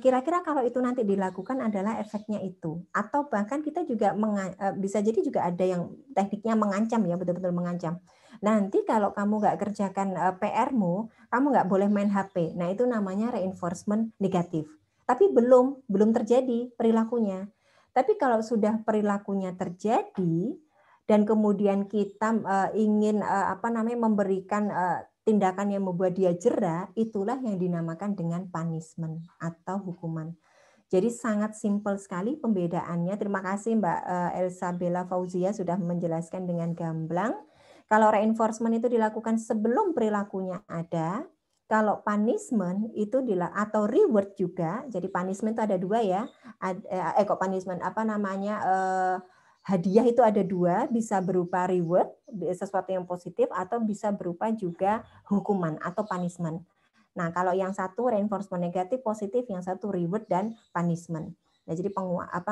kira-kira kalau itu nanti dilakukan adalah efeknya itu. Atau bahkan kita juga bisa jadi juga ada yang tekniknya mengancam ya, betul-betul mengancam. Nanti kalau kamu nggak kerjakan PR-mu, kamu nggak boleh main HP. Nah, itu namanya reinforcement negatif. Tapi belum terjadi perilakunya. Tapi kalau sudah perilakunya terjadi dan kemudian kita ingin memberikan tindakan yang membuat dia jera, itulah yang dinamakan dengan punishment atau hukuman. Jadi sangat simpel sekali pembedaannya. Terima kasih Mbak Elsa Bella Fauzia sudah menjelaskan dengan gamblang. Kalau reinforcement itu dilakukan sebelum perilakunya ada, kalau punishment itu atau reward juga. Jadi punishment itu ada dua ya. Kok punishment apa namanya? Hadiah itu ada dua, bisa berupa reward, sesuatu yang positif, atau bisa berupa juga hukuman atau punishment. Nah, kalau yang satu reinforcement negatif positif, yang satu reward dan punishment. Nah, jadi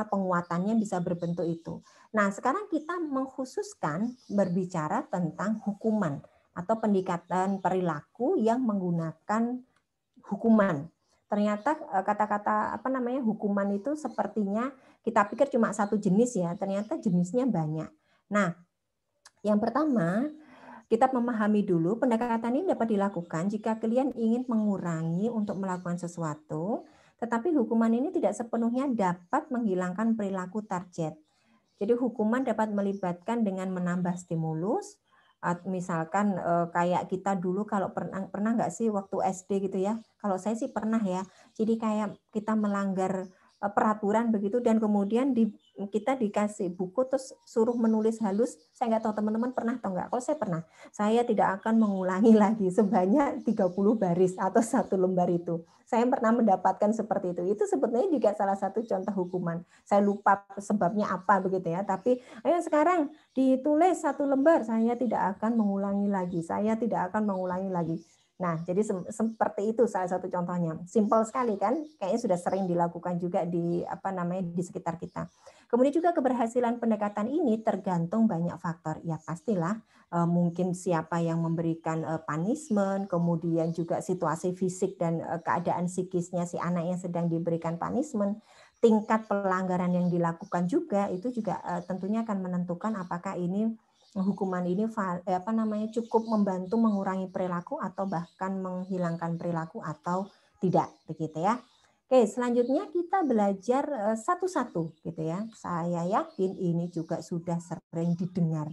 penguatannya bisa berbentuk itu. Nah, sekarang kita mengkhususkan berbicara tentang hukuman atau pendekatan perilaku yang menggunakan hukuman. Ternyata kata-kata hukuman itu sepertinya kita pikir cuma satu jenis ya, ternyata jenisnya banyak. Nah, yang pertama, kita memahami dulu pendekatan ini dapat dilakukan jika kalian ingin mengurangi untuk melakukan sesuatu, tetapi hukuman ini tidak sepenuhnya dapat menghilangkan perilaku target. Jadi hukuman dapat melibatkan dengan menambah stimulus, misalkan kayak kita dulu kalau pernah nggak sih waktu SD gitu ya? Kalau saya sih pernah ya. Jadi kayak kita melanggar peraturan begitu dan kemudian kita dikasih buku terus suruh menulis halus. Saya nggak tahu teman-teman pernah atau nggak. Kalau saya pernah, saya tidak akan mengulangi lagi sebanyak 30 baris atau 1 lembar itu. Saya pernah mendapatkan seperti itu. Itu sebetulnya juga salah satu contoh hukuman. Saya lupa sebabnya apa begitu ya. Tapi ayo sekarang ditulis 1 lembar. Saya tidak akan mengulangi lagi. Saya tidak akan mengulangi lagi. Nah, jadi seperti itu salah satu contohnya. Simpel sekali kan? Kayaknya sudah sering dilakukan juga di di sekitar kita. Kemudian juga keberhasilan pendekatan ini tergantung banyak faktor. Ya pastilah mungkin siapa yang memberikan punishment, kemudian juga situasi fisik dan keadaan psikisnya si anak yang sedang diberikan punishment, tingkat pelanggaran yang dilakukan juga itu juga tentunya akan menentukan apakah ini hukuman ini cukup membantu mengurangi perilaku atau bahkan menghilangkan perilaku atau tidak begitu ya. Oke, selanjutnya kita belajar satu-satu gitu ya. Saya yakin ini juga sudah sering didengar.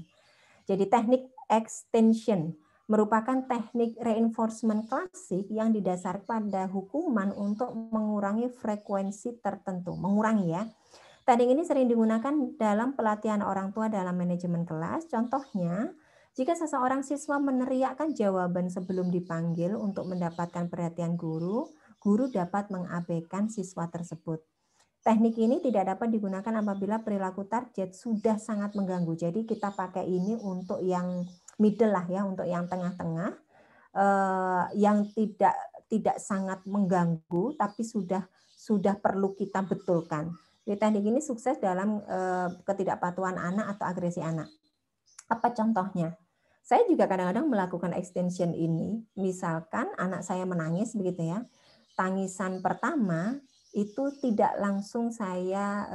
Jadi teknik extension merupakan teknik reinforcement klasik yang didasarkan pada hukuman untuk mengurangi frekuensi tertentu. Mengurangi ya. Teknik ini sering digunakan dalam pelatihan orang tua dalam manajemen kelas. Contohnya, jika seseorang siswa meneriakkan jawaban sebelum dipanggil untuk mendapatkan perhatian guru, guru dapat mengabaikan siswa tersebut. Teknik ini tidak dapat digunakan apabila perilaku target sudah sangat mengganggu. Jadi kita pakai ini untuk yang middle lah ya, untuk yang tengah-tengah, yang tidak sangat mengganggu, tapi sudah perlu kita betulkan. Jadi teknik ini sukses dalam ketidakpatuhan anak atau agresi anak. Apa contohnya? Saya juga kadang-kadang melakukan extension ini. Misalkan anak saya menangis begitu ya, tangisan pertama itu tidak langsung saya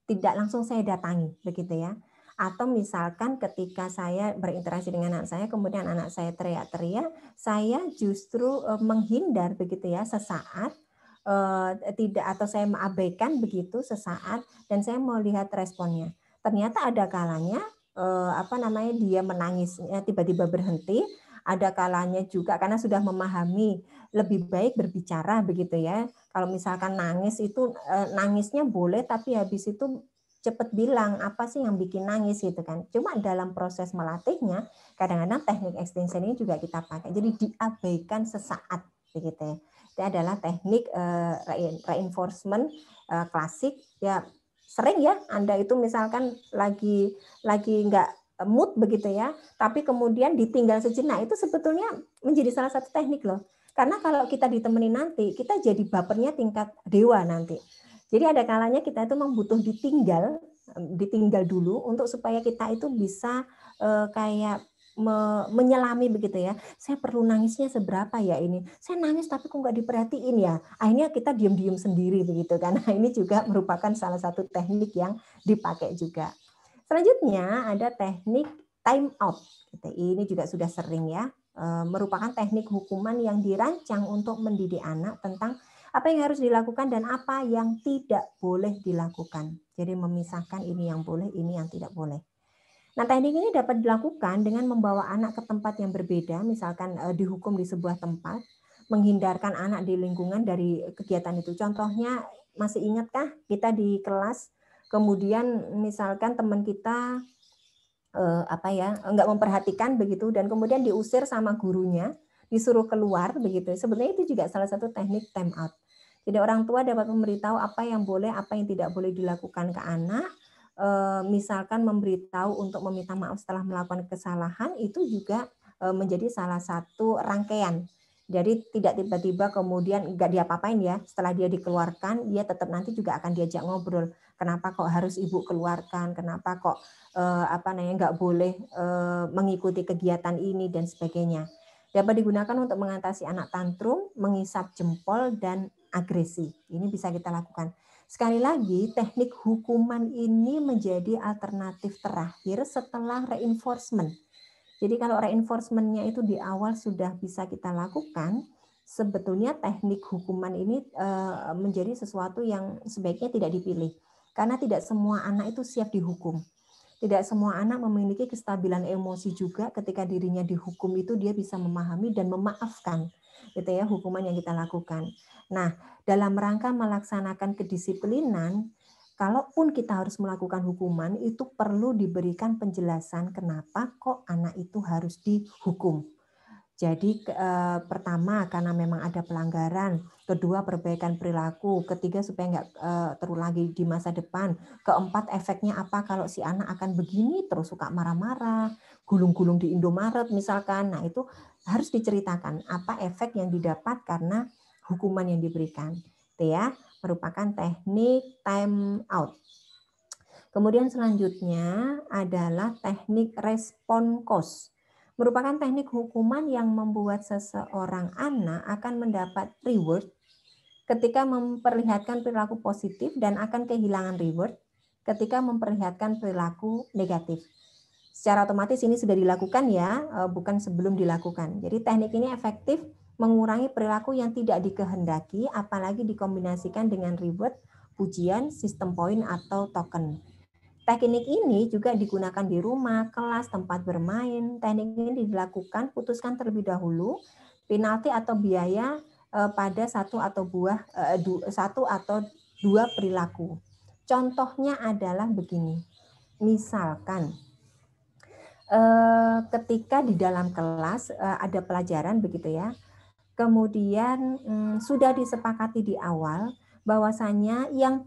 tidak langsung saya datangi begitu ya. Atau misalkan ketika saya berinteraksi dengan anak saya, kemudian anak saya teriak-teriak, saya justru menghindar begitu ya sesaat, atau saya mengabaikan begitu sesaat dan saya mau lihat responnya. Ternyata ada kalanya dia menangisnya tiba-tiba berhenti, ada kalanya juga karena sudah memahami lebih baik berbicara begitu ya. Kalau misalkan nangis itu nangisnya boleh tapi habis itu cepat bilang apa sih yang bikin nangis gitu kan. Cuma dalam proses melatihnya kadang-kadang teknik extension ini juga kita pakai. Jadi diabaikan sesaat begitu ya. Itu adalah teknik reinforcement klasik ya. Sering ya Anda itu misalkan lagi nggak mood begitu ya, tapi kemudian ditinggal sejenak itu sebetulnya menjadi salah satu teknik loh. Karena kalau kita ditemani nanti, kita jadi bapernya tingkat dewa nanti. Jadi ada kalanya kita itu membutuh ditinggal dulu untuk supaya kita itu bisa kayak menyelami begitu ya. Saya perlu nangisnya seberapa ya ini? Saya nangis tapi kok nggak diperhatiin ya. Akhirnya kita diam-diam sendiri begitu kan. Nah, ini juga merupakan salah satu teknik yang dipakai juga. Selanjutnya ada teknik time out. Ini juga sudah sering ya. Merupakan teknik hukuman yang dirancang untuk mendidik anak tentang apa yang harus dilakukan dan apa yang tidak boleh dilakukan. Jadi memisahkan ini yang boleh, ini yang tidak boleh. Nah, teknik ini dapat dilakukan dengan membawa anak ke tempat yang berbeda, misalkan dihukum di sebuah tempat, menghindarkan anak di lingkungan dari kegiatan itu. Contohnya, masih ingatkah kita di kelas, kemudian misalkan teman kita nggak memperhatikan begitu, dan kemudian diusir sama gurunya, disuruh keluar begitu. Sebenarnya itu juga salah satu teknik time out. Jadi orang tua dapat memberitahu apa yang boleh, apa yang tidak boleh dilakukan ke anak. Misalkan memberitahu untuk meminta maaf setelah melakukan kesalahan, itu juga menjadi salah satu rangkaian. Jadi tidak tiba-tiba kemudian nggak diapa-apain ya, setelah dia dikeluarkan, dia tetap nanti juga akan diajak ngobrol. Kenapa kok harus ibu keluarkan? Kenapa kok nggak boleh mengikuti kegiatan ini dan sebagainya. Dapat digunakan untuk mengatasi anak tantrum, mengisap jempol, dan agresi. Ini bisa kita lakukan. Sekali lagi, teknik hukuman ini menjadi alternatif terakhir setelah reinforcement. Jadi kalau reinforcement-nya itu di awal sudah bisa kita lakukan, sebetulnya teknik hukuman ini menjadi sesuatu yang sebaiknya tidak dipilih. Karena tidak semua anak itu siap dihukum. Tidak semua anak memiliki kestabilan emosi juga ketika dirinya dihukum itu dia bisa memahami dan memaafkan gitu ya hukuman yang kita lakukan. Nah, dalam rangka melaksanakan kedisiplinan, kalaupun kita harus melakukan hukuman itu perlu diberikan penjelasan kenapa kok anak itu harus dihukum. Jadi pertama karena memang ada pelanggaran, kedua perbaikan perilaku, ketiga supaya nggak terulang lagi di masa depan, keempat efeknya apa kalau si anak akan begini terus suka marah-marah, gulung-gulung di Indomaret misalkan. Nah itu harus diceritakan apa efek yang didapat karena hukuman yang diberikan. Itu ya merupakan teknik time out. Kemudian selanjutnya adalah teknik respon cost. Merupakan teknik hukuman yang membuat seseorang anak akan mendapat reward ketika memperlihatkan perilaku positif dan akan kehilangan reward ketika memperlihatkan perilaku negatif. Secara otomatis ini sudah dilakukan ya, bukan sebelum dilakukan. Jadi teknik ini efektif mengurangi perilaku yang tidak dikehendaki, apalagi dikombinasikan dengan reward, pujian, sistem poin, atau token. Teknik ini juga digunakan di rumah, kelas, tempat bermain. Teknik ini dilakukan, putuskan terlebih dahulu, penalti atau biaya pada satu atau dua perilaku. Contohnya adalah begini, misalkan ketika di dalam kelas ada pelajaran begitu ya, kemudian sudah disepakati di awal bahwasanya yang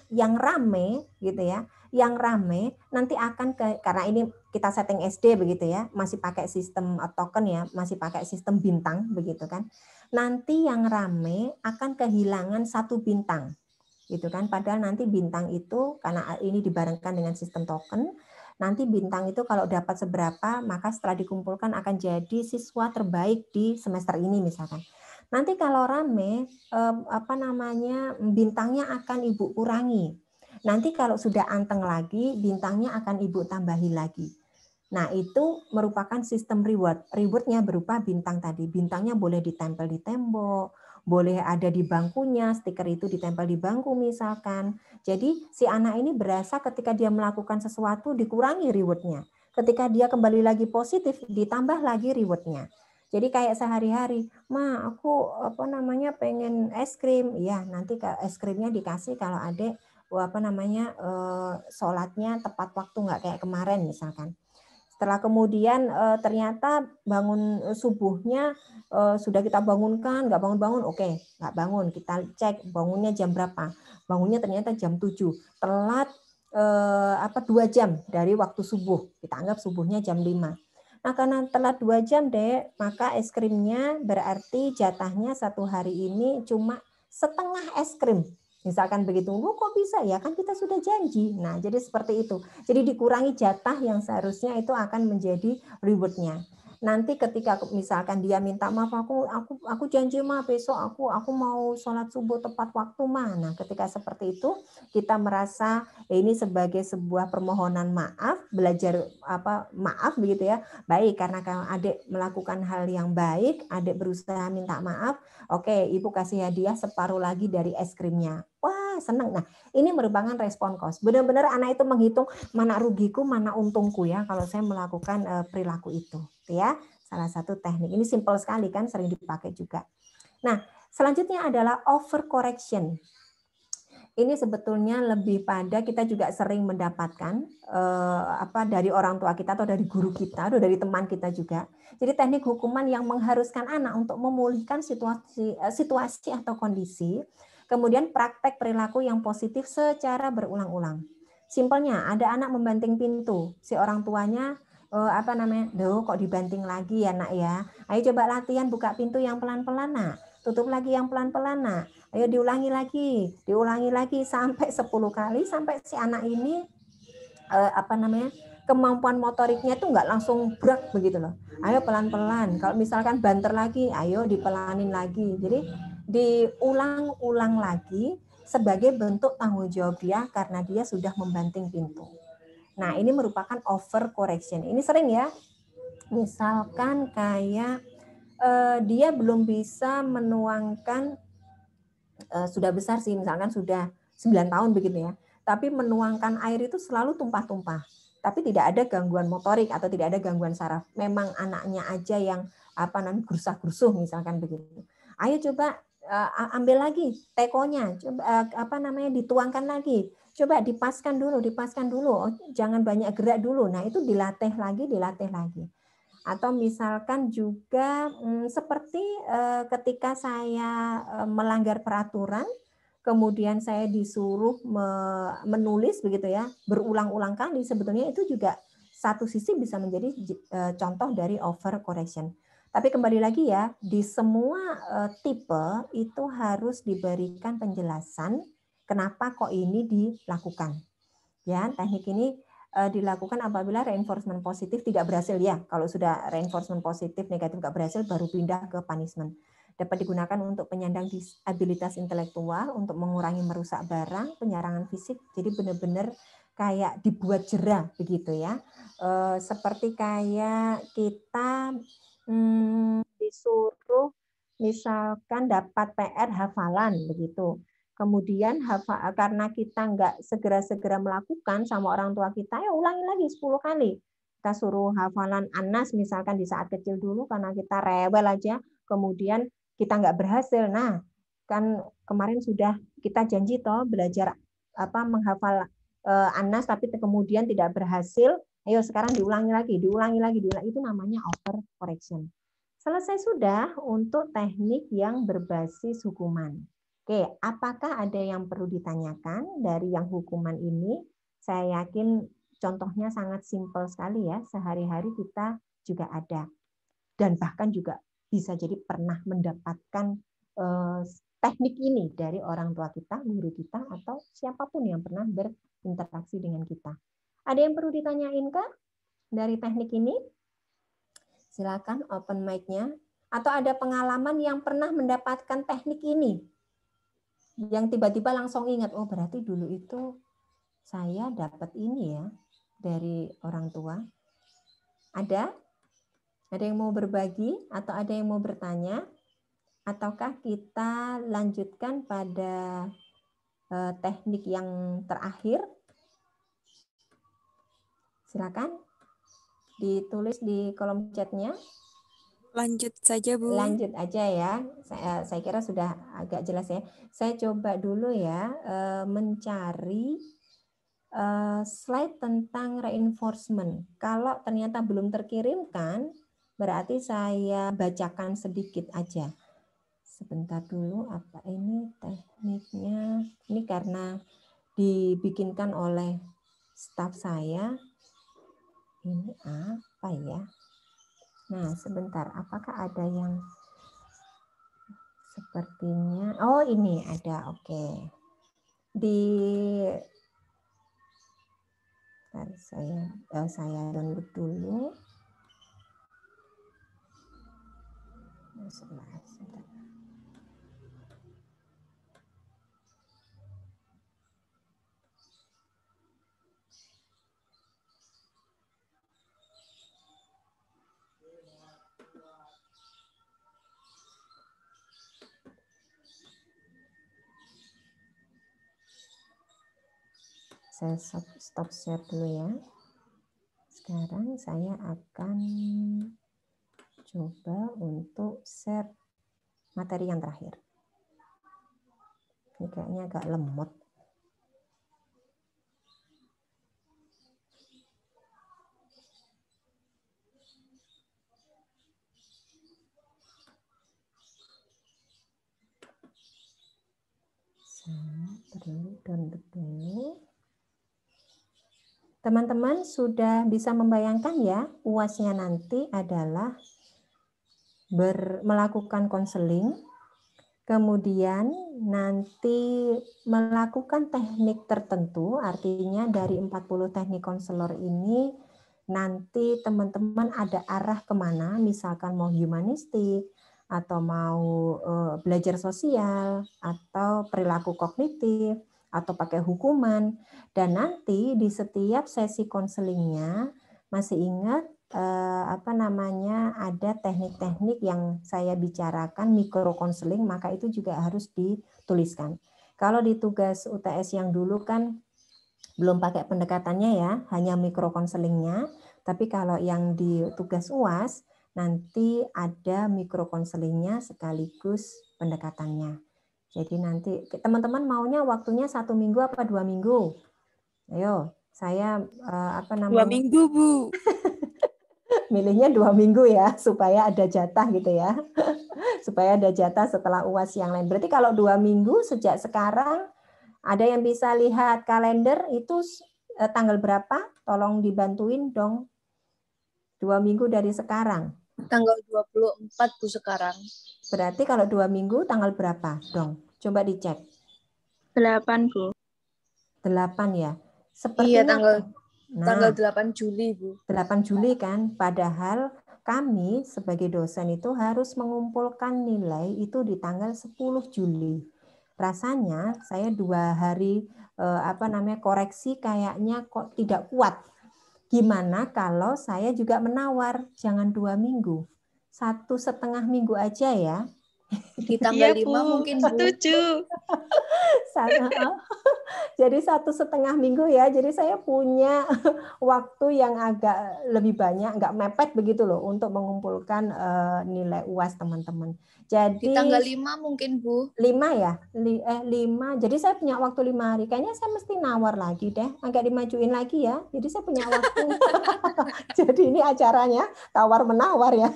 yang rame gitu ya, yang rame nanti akan karena ini kita setting SD begitu ya, masih pakai sistem token ya, masih pakai sistem bintang begitu kan. Nanti yang rame akan kehilangan 1 bintang. Gitu kan, padahal nanti bintang itu karena ini dibarengkan dengan sistem token, nanti bintang itu kalau dapat seberapa maka setelah dikumpulkan akan jadi siswa terbaik di semester ini misalkan. Nanti kalau rame bintangnya akan Ibu kurangi. Nanti kalau sudah anteng lagi bintangnya akan Ibu tambahi lagi. Nah, itu merupakan sistem reward. Rewardnya berupa bintang tadi. Bintangnya boleh ditempel di tembok, boleh ada di bangkunya, stiker itu ditempel di bangku misalkan. Jadi si anak ini berasa ketika dia melakukan sesuatu dikurangi rewardnya. Ketika dia kembali lagi positif, ditambah lagi rewardnya. Jadi kayak sehari-hari, Ma, aku pengen es krim. Ya, nanti es krimnya dikasih kalau adek sholatnya tepat waktu nggak kayak kemarin misalkan. Setelah kemudian ternyata bangun subuhnya sudah kita bangunkan, nggak bangun-bangun, oke, nggak bangun. Kita cek bangunnya jam berapa. Bangunnya ternyata jam 7. Telat 2 jam dari waktu subuh. Kita anggap subuhnya jam 5. Nah, karena telat 2 jam, Dek, maka es krimnya berarti jatahnya satu hari ini cuma setengah es krim. Misalkan begitu, kok bisa ya? Kan kita sudah janji. Nah, jadi seperti itu. Jadi dikurangi jatah yang seharusnya itu akan menjadi reward-nya. Nanti ketika misalkan dia minta maaf, aku janji Ma besok aku mau sholat subuh tepat waktu Ma. Nah, ketika seperti itu kita merasa ini sebagai sebuah permohonan maaf, belajar maaf begitu ya. Baik, karena kalau adik melakukan hal yang baik, adik berusaha minta maaf, oke, Ibu kasih hadiah separuh lagi dari es krimnya. Wah, senang. Nah, ini merupakan respon cost. Benar-benar anak itu menghitung mana rugiku, mana untungku ya kalau saya melakukan perilaku itu. Ya, salah satu teknik. Ini simple sekali kan, sering dipakai juga. Nah, selanjutnya adalah overcorrection. Ini sebetulnya lebih pada kita juga sering mendapatkan dari orang tua kita atau dari guru kita atau dari teman kita juga. Jadi teknik hukuman yang mengharuskan anak untuk memulihkan situasi atau kondisi, kemudian praktek perilaku yang positif secara berulang-ulang. Simpelnya, ada anak membanting pintu, si orang tuanya Duh, kok dibanting lagi ya nak ya. Ayo coba latihan buka pintu yang pelan-pelan nak. Tutup lagi yang pelan-pelan nak. Ayo diulangi lagi sampai 10 kali sampai si anak ini kemampuan motoriknya itu nggak langsung brak begitu loh. Ayo pelan-pelan. Kalau misalkan banter lagi, ayo dipelanin lagi. Jadi diulang-ulang lagi sebagai bentuk tanggung jawab dia karena dia sudah membanting pintu. Nah, ini merupakan overcorrection. Ini sering ya. Misalkan kayak dia belum bisa menuangkan, sudah besar sih, misalkan sudah 9 tahun begitu ya. Tapi menuangkan air itu selalu tumpah-tumpah. Tapi tidak ada gangguan motorik atau tidak ada gangguan saraf. Memang anaknya aja yang gersah-gerusuh misalkan begitu. Ayo coba ambil lagi tekonya, coba dituangkan lagi. Coba dipaskan dulu. Jangan banyak gerak dulu. Nah, itu dilatih lagi. Atau misalkan juga seperti ketika saya melanggar peraturan, kemudian saya disuruh menulis begitu ya, berulang-ulang kali, sebetulnya itu juga satu sisi bisa menjadi contoh dari overcorrection. Tapi kembali lagi ya, di semua tipe itu harus diberikan penjelasan kenapa kok ini dilakukan. Ya, teknik ini dilakukan apabila reinforcement positif tidak berhasil ya. Kalau sudah reinforcement positif negatif nggak berhasil, baru pindah ke punishment. Dapat digunakan untuk penyandang disabilitas intelektual, untuk mengurangi merusak barang, penyerangan fisik. Jadi benar-benar kayak dibuat jera begitu ya. Seperti kayak kita disuruh misalkan dapat PR hafalan begitu. Kemudian karena kita nggak segera-segera melakukan sama orang tua kita, ya ulangi lagi 10 kali. Kita suruh hafalan Anas misalkan di saat kecil dulu karena kita rewel aja, kemudian kita nggak berhasil. Nah, kan kemarin sudah kita janji toh belajar menghafal Anas tapi kemudian tidak berhasil. Ayo sekarang diulangi lagi. Itu namanya overcorrection. Selesai sudah untuk teknik yang berbasis hukuman. Oke, apakah ada yang perlu ditanyakan dari yang hukuman ini? Saya yakin contohnya sangat simpel sekali ya, sehari-hari kita juga ada. Dan bahkan juga bisa jadi pernah mendapatkan teknik ini dari orang tua kita, guru kita, atau siapapun yang pernah berinteraksi dengan kita. Ada yang perlu ditanyain kah dari teknik ini? Silakan open mic-nya. Atau ada pengalaman yang pernah mendapatkan teknik ini? Yang tiba-tiba langsung ingat, oh berarti dulu itu saya dapat ini ya dari orang tua. Ada? Ada yang mau berbagi atau ada yang mau bertanya? Ataukah kita lanjutkan pada teknik yang terakhir? Silakan ditulis di kolom chatnya. Lanjut saja, Bu. Lanjut aja ya. Saya kira sudah agak jelas ya. Saya coba dulu ya mencari slide tentang reinforcement. Kalau ternyata belum terkirimkan, berarti saya bacakan sedikit aja. Sebentar dulu, apa ini tekniknya? Ini karena dibikinkan oleh staf saya. Ini apa ya? Nah, sebentar. Apakah ada yang sepertinya? Oh, ini ada. Oke. Saya download dulu. Sebentar. Saya stop share dulu ya. Sekarang saya akan coba untuk share materi yang terakhir. Ini kayaknya agak lemot. Teman-teman sudah bisa membayangkan ya, UASnya nanti adalah melakukan konseling, kemudian nanti melakukan teknik tertentu, artinya dari 40 teknik konselor ini nanti teman-teman ada arah kemana, misalkan mau humanistik, atau mau belajar sosial, atau perilaku kognitif, atau pakai hukuman. Dan nanti di setiap sesi konselingnya, masih ingat ada teknik-teknik yang saya bicarakan mikro konseling, maka itu juga harus dituliskan. Kalau di tugas UTS yang dulu kan belum pakai pendekatannya ya, hanya mikro konselingnya. Tapi kalau yang di tugas UAS nanti ada mikro konselingnya sekaligus pendekatannya. Jadi nanti teman-teman maunya waktunya 1 minggu apa 2 minggu? Ayo, saya 2 minggu, Bu. Milihnya 2 minggu ya, supaya ada jatah gitu ya. Supaya ada jatah setelah UAS yang lain. Berarti kalau 2 minggu sejak sekarang, ada yang bisa lihat kalender itu tanggal berapa? Tolong dibantuin dong. 2 minggu dari sekarang. Tanggal 24 Bu sekarang. Berarti kalau 2 minggu tanggal berapa dong? Coba dicek. 8 Bu. 8 ya. Sepertinya iya, tanggal 8 Juli Bu. 8 Juli kan, padahal kami sebagai dosen itu harus mengumpulkan nilai itu di tanggal 10 Juli. Rasanya saya 2 hari koreksi kayaknya kok tidak kuat. Gimana kalau saya juga menawar, jangan 2 minggu, 1,5 minggu aja ya. Di tanggal 5 mungkin Bu. Setuju. Jadi 1,5 minggu ya. Jadi saya punya waktu yang agak lebih banyak, nggak mepet begitu loh untuk mengumpulkan nilai UAS teman-teman. Jadi di tanggal 5 mungkin Bu. 5 ya? 5. Jadi saya punya waktu 5 hari. Kayaknya saya mesti nawar lagi deh. Agak dimajuin lagi ya. Jadi saya punya waktu. Jadi ini acaranya tawar-menawar ya.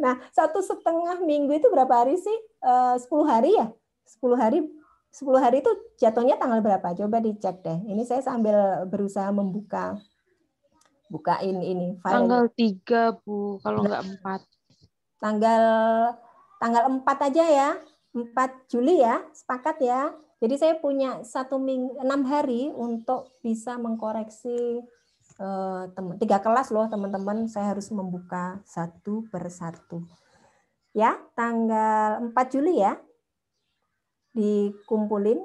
Nah, 1,5 minggu itu berapa hari sih? 10 hari ya? 10 hari itu jatuhnya tanggal berapa? Coba dicek deh. Ini saya sambil berusaha bukain ini file. Tanggal 3 Bu, kalau nggak 4. Tanggal 4 aja ya. 4 Juli ya, sepakat ya. Jadi saya punya 6 hari untuk bisa mengkoreksi 3 kelas loh teman-teman. Saya harus membuka satu persatu. Ya, tanggal 4 Juli ya. Dikumpulin,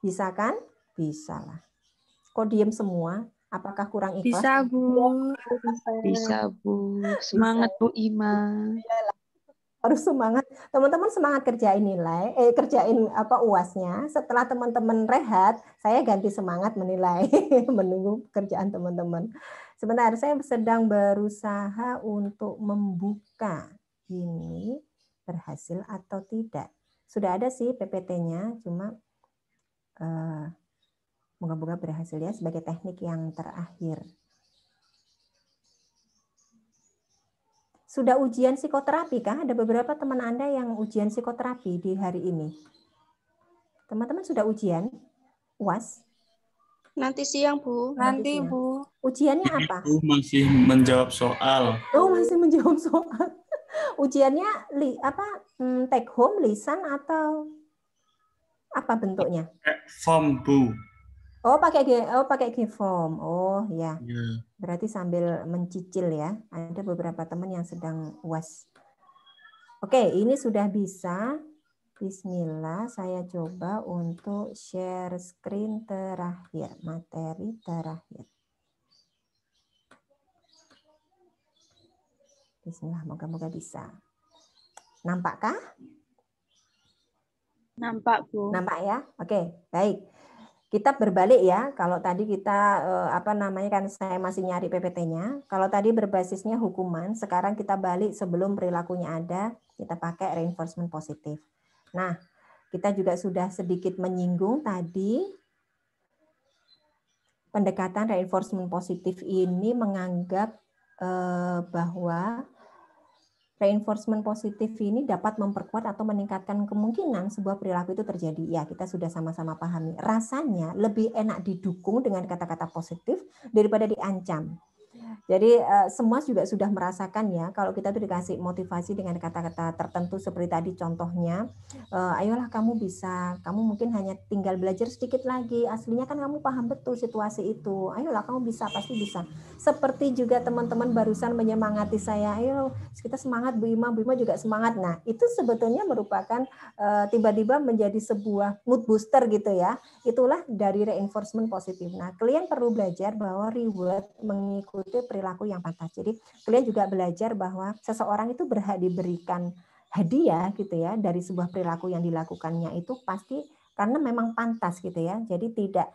bisa kan? Bisa lah. Kok diem semua? Apakah kurang ikhlas? Bisa Bu, bisa Bu. Semangat Bu Ima. Harus semangat. Teman-teman semangat kerjain nilai, kerjain UASnya. Setelah teman-teman rehat, saya ganti semangat menilai, menunggu kerjaan teman-teman. Sebentar, saya sedang berusaha untuk membuka ini berhasil atau tidak. Sudah ada sih PPT-nya, cuma moga-moga berhasil ya sebagai teknik yang terakhir. Sudah ujian psikoterapi kah? Ada beberapa teman Anda yang ujian psikoterapi di hari ini. Teman-teman sudah ujian UAS? Nanti siang Bu. Nanti Bu. Ujiannya apa? Bu masih menjawab soal. Oh, masih menjawab soal. Ujiannya take home, lisan atau apa bentuknya? Form Bu. Oh, pakai G-form. Oh, ya. Ya. Berarti sambil mencicil ya. Ada beberapa teman yang sedang UAS. Oke, ini sudah bisa. Bismillah, saya coba untuk share screen terakhir, materi terakhir. Bismillah, moga-moga bisa. Nampakkah? Nampak Bu. Nampak ya? Oke, baik. Kita berbalik ya, kalau tadi kita kan saya masih nyari PPT-nya. Kalau tadi berbasisnya hukuman, sekarang kita balik sebelum perilakunya ada, kita pakai reinforcement positif. Nah, kita juga sudah sedikit menyinggung tadi pendekatan reinforcement positif ini menganggap bahwa reinforcement positif ini dapat memperkuat atau meningkatkan kemungkinan sebuah perilaku itu terjadi. Ya, kita sudah sama-sama pahami. Rasanya lebih enak didukung dengan kata-kata positif daripada diancam. Jadi semua juga sudah merasakan ya, kalau kita tuh dikasih motivasi dengan kata-kata tertentu seperti tadi contohnya, ayolah kamu bisa, kamu mungkin hanya tinggal belajar sedikit lagi, aslinya kan kamu paham betul situasi itu, ayolah kamu bisa, pasti bisa. Seperti juga teman-teman barusan menyemangati saya, ayo kita semangat Bu Ima juga semangat. Nah itu sebetulnya merupakan tiba-tiba menjadi sebuah mood booster gitu ya, itulah dari reinforcement positif. Nah kalian perlu belajar bahwa reward mengikuti perilaku yang pantas. Jadi kalian juga belajar bahwa seseorang itu berhak diberikan hadiah gitu ya dari sebuah perilaku yang dilakukannya itu pasti karena memang pantas gitu ya. Jadi tidak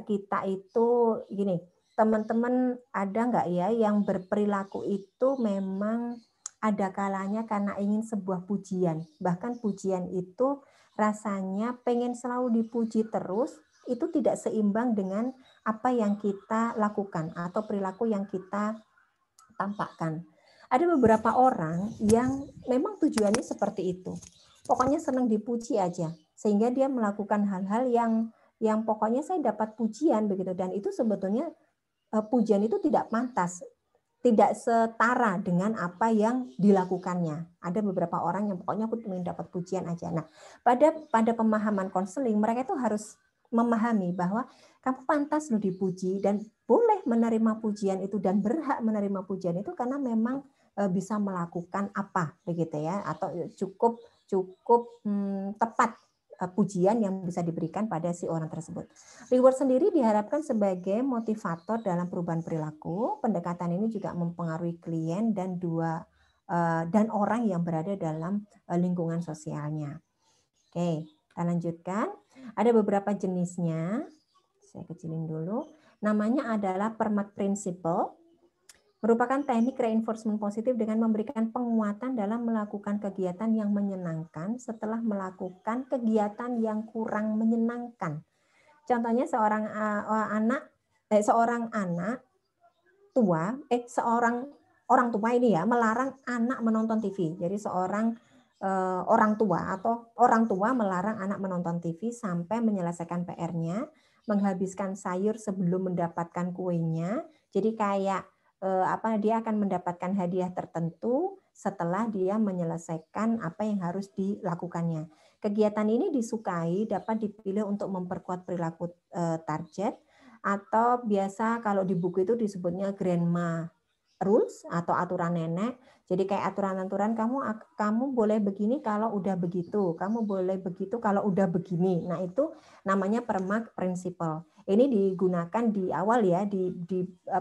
kita itu gini, teman-teman ada nggak ya yang berperilaku itu memang ada kalanya karena ingin sebuah pujian. Bahkan pujian itu rasanya pengen selalu dipuji terus, itu tidak seimbang dengan apa yang kita lakukan atau perilaku yang kita tampakkan. Ada beberapa orang yang memang tujuannya seperti itu. Pokoknya senang dipuji aja, sehingga dia melakukan hal-hal yang pokoknya saya dapat pujian begitu, dan itu sebetulnya pujian itu tidak pantas, tidak setara dengan apa yang dilakukannya. Ada beberapa orang yang pokoknya aku ingin dapat pujian aja. Nah, pada pemahaman konseling mereka itu harus memahami bahwa kamu pantas loh dipuji dan boleh menerima pujian itu dan berhak menerima pujian itu karena memang bisa melakukan apa begitu ya, atau cukup tepat pujian yang bisa diberikan pada si orang tersebut. Reward sendiri diharapkan sebagai motivator dalam perubahan perilaku. Pendekatan ini juga mempengaruhi klien dan orang yang berada dalam lingkungan sosialnya. Oke, kita lanjutkan. Ada beberapa jenisnya. Saya kecilin dulu. Namanya adalah PERMAT Principle. Merupakan teknik reinforcement positif dengan memberikan penguatan dalam melakukan kegiatan yang menyenangkan setelah melakukan kegiatan yang kurang menyenangkan. Contohnya seorang orang tua ini ya melarang anak menonton TV. Jadi seorang orang tua melarang anak menonton TV sampai menyelesaikan PR-nya, menghabiskan sayur sebelum mendapatkan kuenya. Jadi kayak dia akan mendapatkan hadiah tertentu setelah dia menyelesaikan apa yang harus dilakukannya. Kegiatan ini disukai, dapat dipilih untuk memperkuat perilaku target, atau biasa kalau di buku itu disebutnya grandma rules atau aturan nenek. Jadi kayak aturan-aturan kamu boleh begini kalau udah begitu, kamu boleh begitu kalau udah begini. Nah itu namanya PERMAT Principle. Ini digunakan di awal ya,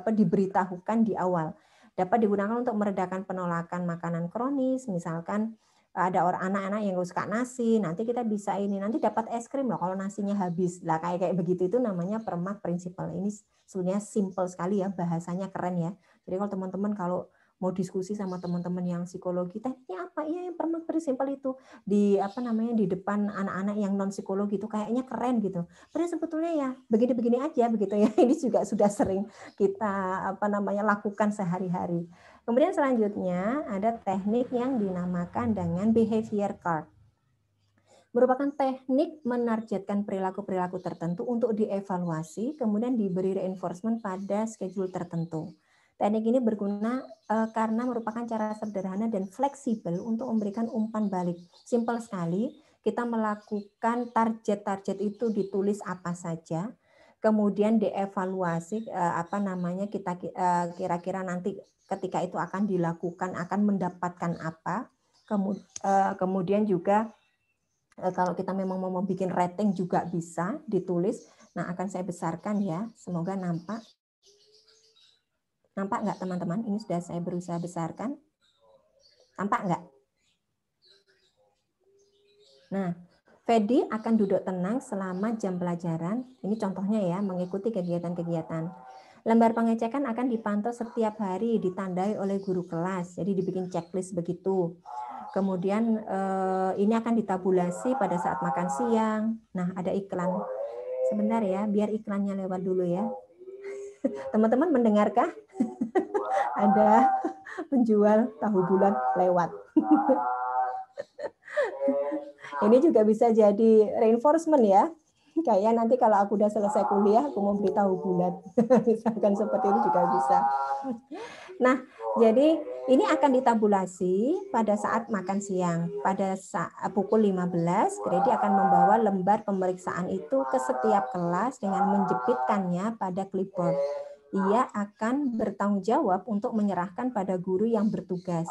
diberitahukan di awal. Dapat digunakan untuk meredakan penolakan makanan kronis, misalkan ada anak-anak yang suka nasi, nanti kita bisa nanti dapat es krim loh kalau nasinya habis. Lah kayak begitu itu namanya PERMAT Principle. Ini sebenarnya simple sekali ya, bahasanya keren ya. Jadi kalau teman-teman kalau mau diskusi sama teman-teman yang psikologi, tekniknya apa ya yang PERMAT Principle itu di depan anak-anak yang non psikologi itu kayaknya keren gitu. Padahal sebetulnya ya begini-begini aja begitu ya. Ini juga sudah sering kita lakukan sehari-hari. Kemudian selanjutnya ada teknik yang dinamakan dengan behavior card. Merupakan teknik menargetkan perilaku-perilaku tertentu untuk dievaluasi, kemudian diberi reinforcement pada schedule tertentu. Teknik ini berguna karena merupakan cara sederhana dan fleksibel untuk memberikan umpan balik. Simpel sekali, kita melakukan target-target itu ditulis apa saja, kemudian dievaluasi kita kira-kira nanti ketika itu akan dilakukan akan mendapatkan apa. Kemudian juga kalau kita memang mau bikin rating juga bisa ditulis. Nah, akan saya besarkan ya, semoga nampak. Nampak nggak teman-teman? Ini sudah saya berusaha besarkan. Nampak nggak? Nah, Fedi akan duduk tenang selama jam pelajaran. Ini contohnya ya, mengikuti kegiatan-kegiatan. Lembar pengecekan akan dipantau setiap hari, ditandai oleh guru kelas. Jadi dibikin checklist begitu. Kemudian ini akan ditabulasi pada saat makan siang. Nah, ada iklan. Sebentar ya, biar iklannya lewat dulu ya. Teman-teman mendengarkah? Ada penjual tahu bulat lewat. Ini juga bisa jadi reinforcement ya. Kayak nanti kalau aku udah selesai kuliah, aku mau beli tahu bulat. Misalkan seperti itu juga bisa. Nah, jadi ini akan ditabulasi pada saat makan siang. Pada saat pukul 15, Gredi akan membawa lembar pemeriksaan itu ke setiap kelas dengan menjepitkannya pada clipboard. Ia akan bertanggung jawab untuk menyerahkan pada guru yang bertugas.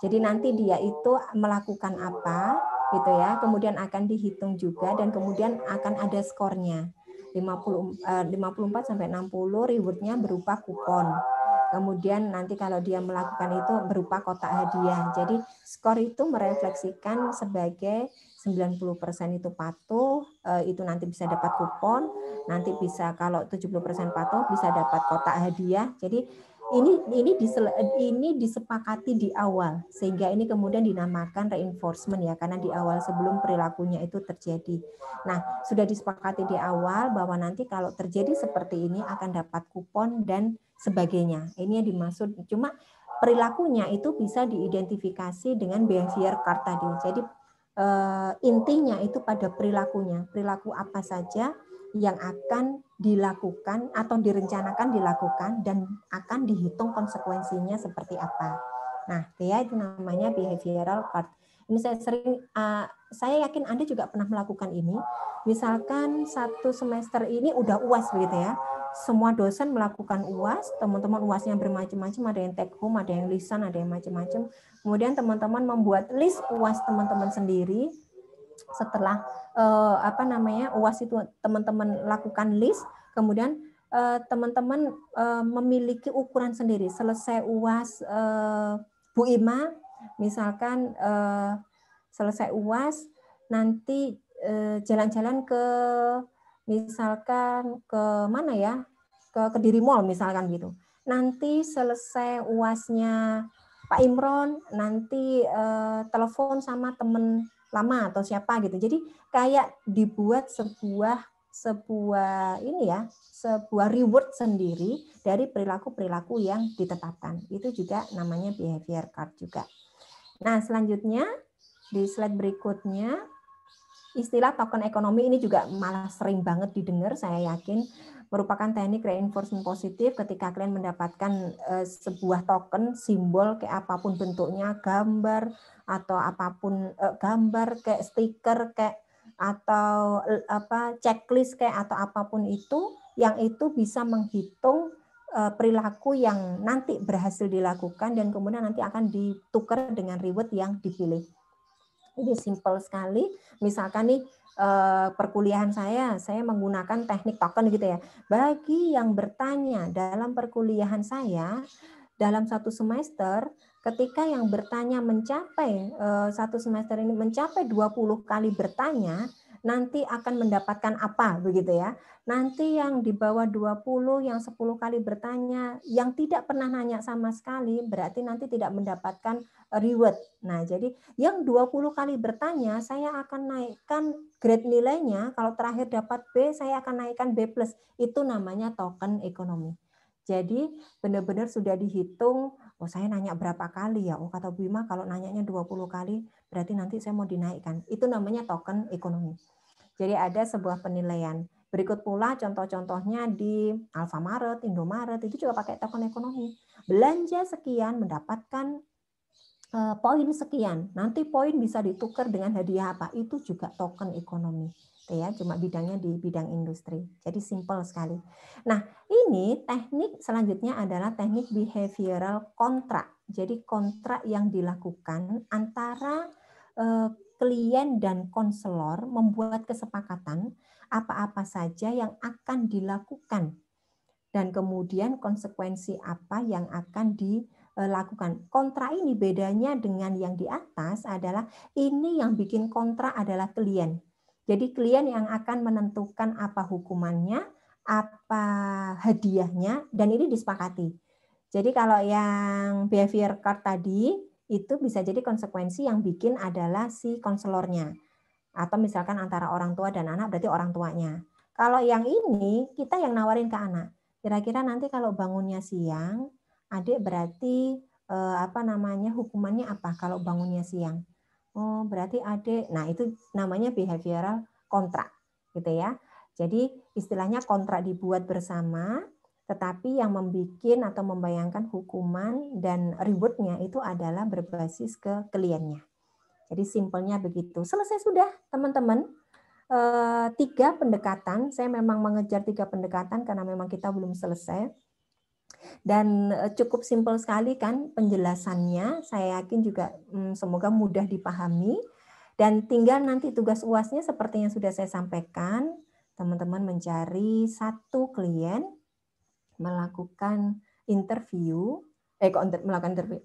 Jadi nanti dia itu melakukan apa, gitu ya. Kemudian akan dihitung juga dan kemudian akan ada skornya. 54 sampai 60 rewardnya berupa kupon. Kemudian nanti kalau dia melakukan itu berupa kotak hadiah. Jadi skor itu merefleksikan sebagai 90% itu patuh, itu nanti bisa dapat kupon, nanti bisa kalau 70% patuh bisa dapat kotak hadiah. Jadi ini disepakati di awal sehingga ini kemudian dinamakan reinforcement ya, karena di awal sebelum perilakunya itu terjadi. Nah, sudah disepakati di awal bahwa nanti kalau terjadi seperti ini akan dapat kupon dan sebagainya. Ini yang dimaksud. Cuma perilakunya itu bisa diidentifikasi dengan behavior card tadi. Jadi intinya itu pada perilakunya. Perilaku apa saja yang akan dilakukan atau direncanakan dilakukan dan akan dihitung konsekuensinya seperti apa. Nah, ya itu namanya behavioral card. Ini saya yakin Anda juga pernah melakukan ini. Misalkan satu semester ini udah UAS begitu ya. Semua dosen melakukan UAS, teman-teman UASnya bermacam-macam, ada yang take home, ada yang lisan, ada yang macam-macam. Kemudian teman-teman membuat list UAS teman-teman sendiri. Setelah UAS itu teman-teman lakukan list, kemudian teman-teman memiliki ukuran sendiri. Selesai UAS Bu Ima, misalkan selesai UAS, nanti jalan-jalan ke misalkan ke mana ya, ke Kediri Mall misalkan gitu. Nanti selesai UASnya Pak Imron, nanti telepon sama teman lama atau siapa gitu. Jadi kayak dibuat sebuah ini ya, sebuah reward sendiri dari perilaku-perilaku yang ditetapkan. Itu juga namanya behavior card juga. Nah, selanjutnya di slide berikutnya, istilah token ekonomi ini juga malah sering banget didengar, saya yakin. Merupakan teknik reinforcement positif ketika kalian mendapatkan sebuah token, simbol kayak apapun bentuknya, gambar atau apapun, gambar kayak stiker kayak atau checklist kayak atau apapun itu, yang itu bisa menghitung perilaku yang nanti berhasil dilakukan dan kemudian nanti akan ditukar dengan reward yang dipilih. Ini simple sekali. Misalkan nih perkuliahan saya menggunakan teknik token gitu ya. Bagi yang bertanya dalam perkuliahan saya dalam satu semester, ketika yang bertanya mencapai satu semester ini mencapai 20 kali bertanya, nanti akan mendapatkan apa begitu ya. Nanti yang di bawah 20 yang 10 kali bertanya, yang tidak pernah nanya sama sekali berarti nanti tidak mendapatkan reward. Nah, jadi yang 20 kali bertanya, saya akan naikkan grade nilainya. Kalau terakhir dapat B, saya akan naikkan B+. Itu namanya token ekonomi. Jadi benar-benar sudah dihitung, oh saya nanya berapa kali ya, oh kata Bu Ima kalau nanyanya 20 kali, berarti nanti saya mau dinaikkan. Itu namanya token ekonomi. Jadi ada sebuah penilaian. Berikut pula contoh-contohnya di Alfamaret, Indomaret, itu juga pakai token ekonomi. Belanja sekian mendapatkan poin sekian, nanti poin bisa ditukar dengan hadiah apa, itu juga token ekonomi ya, cuma bidangnya di bidang industri. Jadi simple sekali. Nah, ini teknik selanjutnya adalah teknik behavioral kontrak. Jadi kontrak yang dilakukan antara klien dan konselor membuat kesepakatan apa-apa saja yang akan dilakukan dan kemudian konsekuensi apa yang akan dilakukan. Kontrak ini bedanya dengan yang di atas adalah ini yang bikin kontrak adalah klien. Jadi klien yang akan menentukan apa hukumannya, apa hadiahnya, dan ini disepakati. Jadi kalau yang behavior card tadi, itu bisa jadi konsekuensi yang bikin adalah si konselornya. Atau misalkan antara orang tua dan anak berarti orang tuanya. Kalau yang ini kita yang nawarin ke anak. Kira-kira nanti kalau bangunnya siang, adik berarti hukumannya apa kalau bangunnya siang? Oh, berarti adik. Nah, itu namanya behavioral kontrak, gitu ya. Jadi istilahnya kontrak dibuat bersama, tetapi yang membuat atau membayangkan hukuman dan rewardnya itu adalah berbasis ke kliennya. Jadi simpelnya begitu. Selesai sudah, teman-teman. 3 pendekatan. Saya memang mengejar 3 pendekatan karena memang kita belum selesai. Dan cukup simpel sekali kan penjelasannya. Saya yakin juga semoga mudah dipahami. Dan tinggal nanti tugas UASnya seperti yang sudah saya sampaikan. Teman-teman mencari 1 klien, melakukan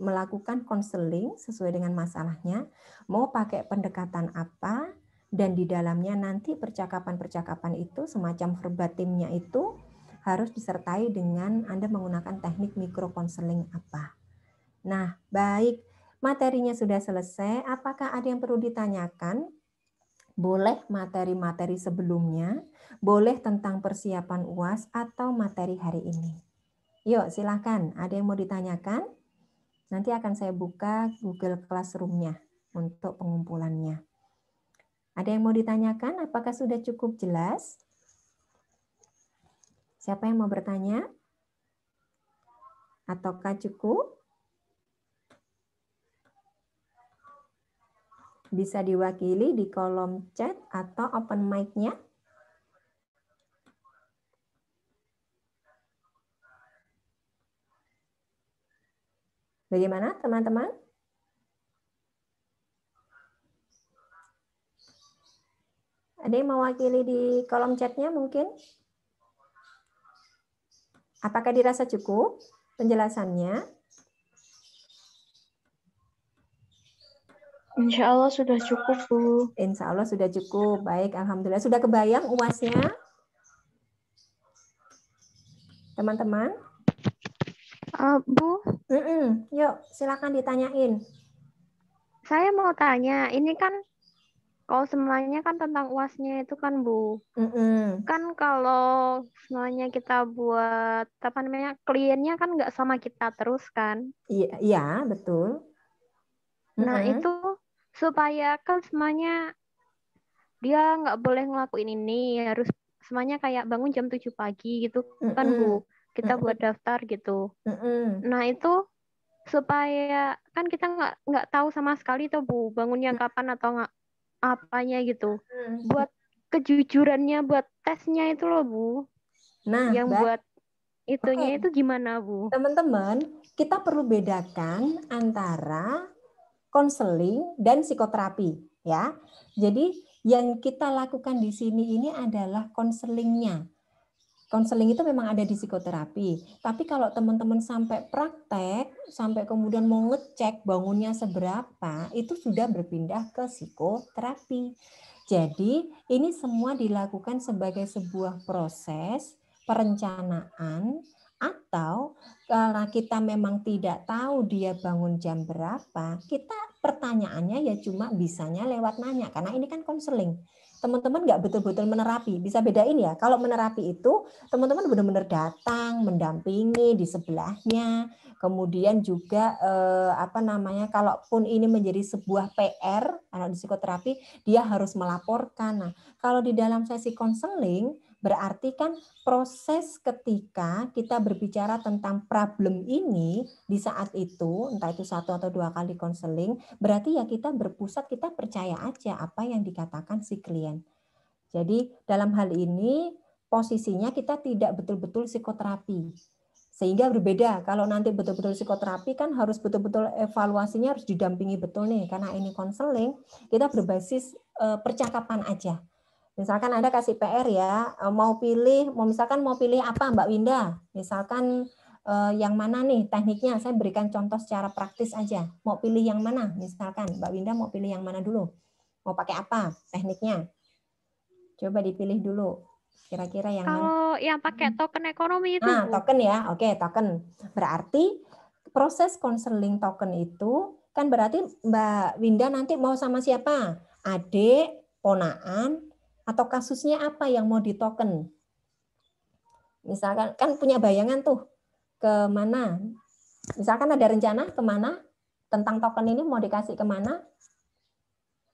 melakukan konseling sesuai dengan masalahnya, mau pakai pendekatan apa, dan di dalamnya nanti percakapan-percakapan itu semacam verbatimnya itu harus disertai dengan Anda menggunakan teknik mikro konseling apa. Nah, baik, materinya sudah selesai. Apakah ada yang perlu ditanyakan? Boleh materi-materi sebelumnya, boleh tentang persiapan UAS atau materi hari ini. Yuk, silakan. Ada yang mau ditanyakan? Nanti akan saya buka Google Classroom-nya untuk pengumpulannya. Ada yang mau ditanyakan? Apakah sudah cukup jelas? Siapa yang mau bertanya? Ataukah cukup? Bisa diwakili di kolom chat atau open mic-nya. Bagaimana teman-teman? Ada yang mewakili di kolom chatnya mungkin? Apakah dirasa cukup penjelasannya? Insya Allah sudah cukup, Bu. Insya Allah sudah cukup. Baik, alhamdulillah. Sudah kebayang UASnya? Teman-teman? Bu, Yuk, silakan ditanyain. saya mau tanya, ini kan kalau semuanya kan tentang UASnya itu kan, Bu. Kan kalau semuanya kita buat kliennya kan nggak sama kita terus kan? Iya, betul. Nah, itu supaya kan semuanya dia nggak boleh ngelakuin ini, harus semuanya kayak bangun jam 7 pagi gitu kan, Bu. Kita buat daftar gitu. Nah, itu supaya kan kita nggak tahu sama sekali tuh, Bu, bangunnya kapan atau nggak apanya gitu. Buat kejujurannya, buat tesnya itu loh, Bu. Nah, yang buat itunya itu gimana, Bu? Teman-teman, kita perlu bedakan antara konseling dan psikoterapi, ya. Jadi yang kita lakukan di sini ini adalah konselingnya. Konseling itu memang ada di psikoterapi. Tapi kalau teman-teman sampai praktek, sampai kemudian mau ngecek bangunnya seberapa, itu sudah berpindah ke psikoterapi. Jadi ini semua dilakukan sebagai sebuah proses perencanaan, atau karena kita memang tidak tahu dia bangun jam berapa, kita pertanyaannya ya cuma bisanya lewat nanya, karena ini kan konseling. Teman-teman nggak betul-betul menerapi. Bisa bedain ya, kalau menerapi itu teman-teman benar-benar datang, mendampingi di sebelahnya, kemudian juga kalaupun ini menjadi sebuah PR, anak di psikoterapi, dia harus melaporkan. Nah, kalau di dalam sesi konseling, berarti kan proses ketika kita berbicara tentang problem ini di saat itu, entah itu 1 atau 2 kali konseling, berarti ya kita berpusat, kita percaya aja apa yang dikatakan si klien. Jadi dalam hal ini posisinya kita tidak betul-betul psikoterapi. Sehingga berbeda, kalau nanti betul-betul psikoterapi kan harus betul-betul evaluasinya harus didampingi betul nih, karena ini konseling, kita berbasis percakapan aja. Misalkan Anda kasih PR ya, mau pilih apa Mbak Winda? Misalkan yang mana nih tekniknya? Saya berikan contoh secara praktis aja. Mau pilih yang mana? Misalkan Mbak Winda mau pilih yang mana dulu? Mau pakai apa tekniknya? Coba dipilih dulu. Kira-kira yang mana? Kalau yang pakai token ekonomi itu, Bu. Token ya. Oke, token. Berarti proses konseling token itu kan berarti Mbak Winda nanti mau sama siapa? Adik, ponaan, atau kasusnya apa yang mau ditoken? Misalkan kan punya bayangan tuh ke mana? Misalkan ada rencana kemana tentang token ini mau dikasih kemana?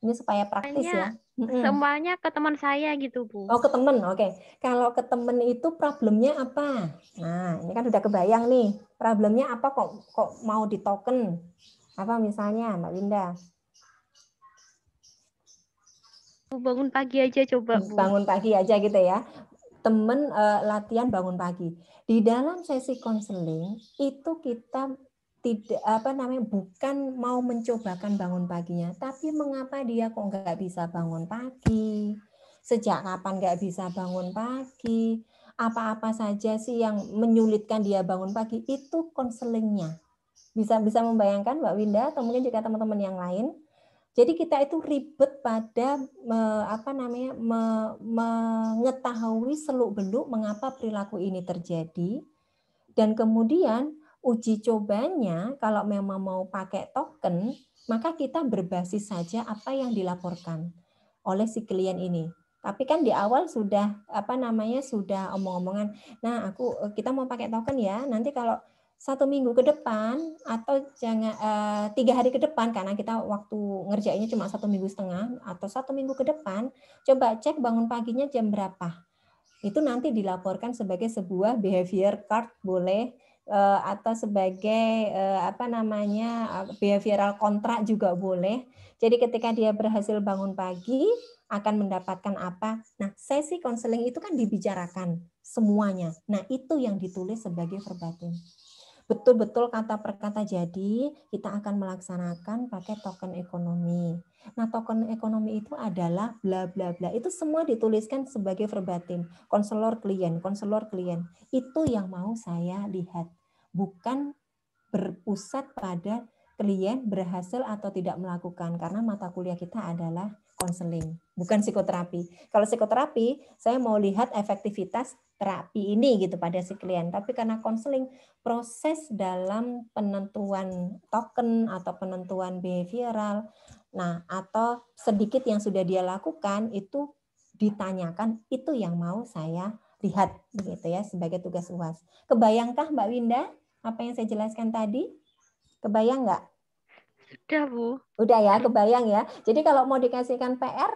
Ini supaya praktis ya. Semuanya ke teman saya gitu, Bu. Oh, ke teman. Oke. Kalau ke teman itu problemnya apa? Nah, ini kan udah kebayang nih. Problemnya apa kok mau di token? Apa misalnya, Mbak Winda? Bangun pagi aja coba, Bu. Bangun pagi aja gitu ya. Temen latihan bangun pagi. Di dalam sesi konseling itu kita bukan mau mencobakan bangun paginya, tapi mengapa dia kok nggak bisa bangun pagi, sejak kapan nggak bisa bangun pagi, apa-apa saja sih yang menyulitkan dia bangun pagi, itu konselingnya. Bisa membayangkan Mbak Winda atau mungkin juga teman-teman yang lain. Jadi kita itu ribet pada mengetahui seluk-beluk mengapa perilaku ini terjadi, dan kemudian uji cobanya kalau memang mau pakai token, maka kita berbasis saja apa yang dilaporkan oleh si klien ini. Tapi kan di awal sudah sudah omong-omongan. Nah, kita mau pakai token ya. Nanti kalau 1 minggu ke depan atau jangan 3 hari ke depan, karena kita waktu ngerjainnya cuma 1,5 minggu atau 1 minggu ke depan, coba cek bangun paginya jam berapa. Itu nanti dilaporkan sebagai sebuah behavior card boleh, atau sebagai behavioral kontrak juga boleh. Jadi ketika dia berhasil bangun pagi akan mendapatkan apa. Nah, sesi konseling itu kan dibicarakan semuanya. Nah, itu yang ditulis sebagai verbatim. Betul-betul kata per kata, jadi kita akan melaksanakan pakai token ekonomi. Nah, token ekonomi itu adalah bla bla bla. Itu semua dituliskan sebagai verbatim. Konselor klien. Itu yang mau saya lihat. Bukan berpusat pada klien berhasil atau tidak melakukan, karena mata kuliah kita adalah konseling, bukan psikoterapi. Kalau psikoterapi, saya mau lihat efektivitas terapi ini gitu pada si klien. Tapi karena konseling, proses dalam penentuan token atau penentuan behavioral, nah atau sedikit yang sudah dia lakukan itu ditanyakan, itu yang mau saya lihat begitu ya sebagai tugas UAS. Kebayangkah Mbak Winda apa yang saya jelaskan tadi? Kebayang nggak? Sudah, Bu. Udah ya, kebayang ya. Jadi kalau mau dikasihkan PR,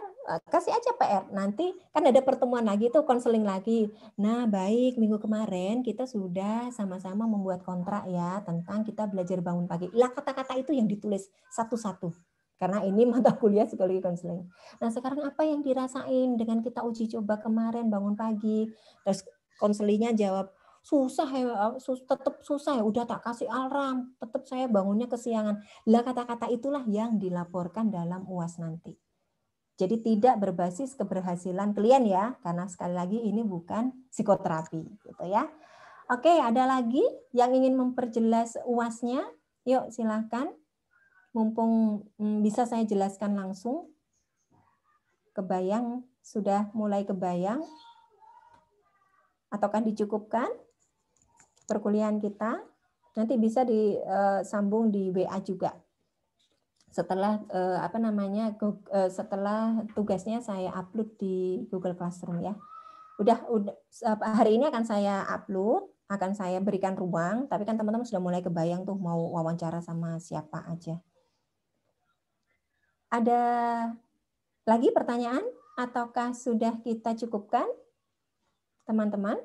kasih aja PR. Nanti kan ada pertemuan lagi tuh, konseling lagi. Nah, baik, minggu kemarin kita sudah sama-sama membuat kontrak ya tentang kita belajar bangun pagi. Lah, kata-kata itu yang ditulis satu-satu. Karena ini mata kuliah psikologi konseling. Nah, sekarang apa yang dirasain dengan kita uji coba kemarin bangun pagi? Terus konselingnya jawab, tetap susah ya, udah tak kasih alarm, tetap saya bangunnya kesiangan. Lah, kata-kata itulah yang dilaporkan dalam UAS nanti. Jadi tidak berbasis keberhasilan klien ya, karena sekali lagi ini bukan psikoterapi gitu ya. Oke, ada lagi yang ingin memperjelas UAS-nya? Yuk silakan. Mumpung bisa saya jelaskan langsung. Kebayang, sudah mulai kebayang? Ataukah dicukupkan perkuliahan kita? Nanti bisa disambung di WA juga. Setelah setelah tugasnya saya upload di Google Classroom ya. Udah hari ini akan saya upload, akan saya berikan ruang, tapi kan teman-teman sudah mulai kebayang tuh mau wawancara sama siapa aja. Ada lagi pertanyaan ataukah sudah kita cukupkan, teman-teman?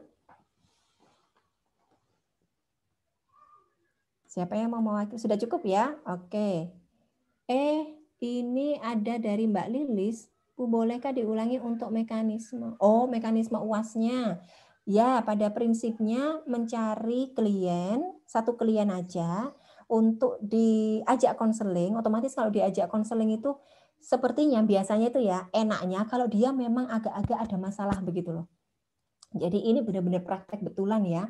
Siapa yang mau mewakili? Sudah cukup ya? Oke. Ini ada dari Mbak Lilis. Bu, bolehkah diulangi untuk mekanisme? Oh, mekanisme UAS-nya. Ya, pada prinsipnya mencari klien, satu klien aja, untuk diajak konseling. Otomatis kalau diajak konseling itu sepertinya biasanya itu ya enaknya kalau dia memang agak-agak ada masalah begitu loh. Jadi ini benar-benar praktek betulan ya.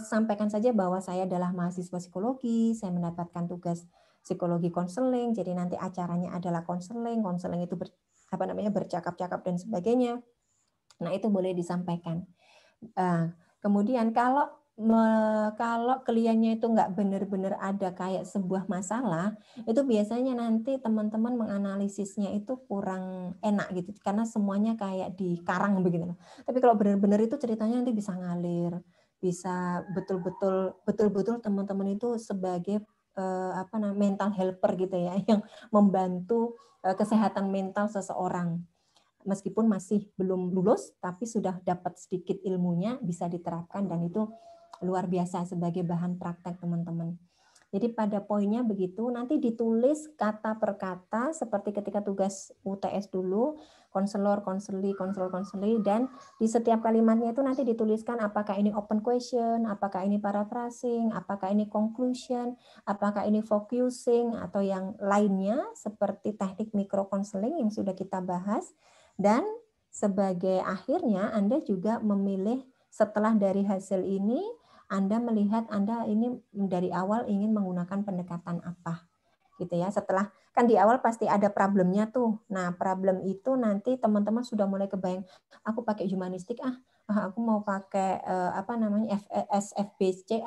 Sampaikan saja bahwa saya adalah mahasiswa psikologi, saya mendapatkan tugas psikologi konseling, jadi nanti acaranya adalah konseling itu bercakap-cakap dan sebagainya. Nah, itu boleh disampaikan. Kemudian kalau kliennya itu nggak benar-benar ada kayak sebuah masalah, itu biasanya nanti teman-teman menganalisisnya itu kurang enak gitu, karena semuanya kayak dikarang begitu. Tapi kalau benar-benar itu ceritanya nanti bisa ngalir, bisa betul-betul teman-teman itu sebagai mental helper gitu ya, yang membantu kesehatan mental seseorang. Meskipun masih belum lulus, tapi sudah dapat sedikit ilmunya, bisa diterapkan, dan itu luar biasa sebagai bahan praktek teman-teman. Jadi pada poinnya begitu, nanti ditulis kata per kata seperti ketika tugas UTS dulu, konselor, konseli, dan di setiap kalimatnya itu nanti dituliskan apakah ini open question, apakah ini paraphrasing, apakah ini conclusion, apakah ini focusing, atau yang lainnya seperti teknik micro counseling yang sudah kita bahas. Dan sebagai akhirnya Anda juga memilih setelah dari hasil ini, Anda melihat Anda ini dari awal ingin menggunakan pendekatan apa, gitu ya. Setelah kan di awal pasti ada problemnya tuh. Nah, problem itu nanti teman-teman sudah mulai kebayang, aku pakai humanistik aku mau pakai SFBC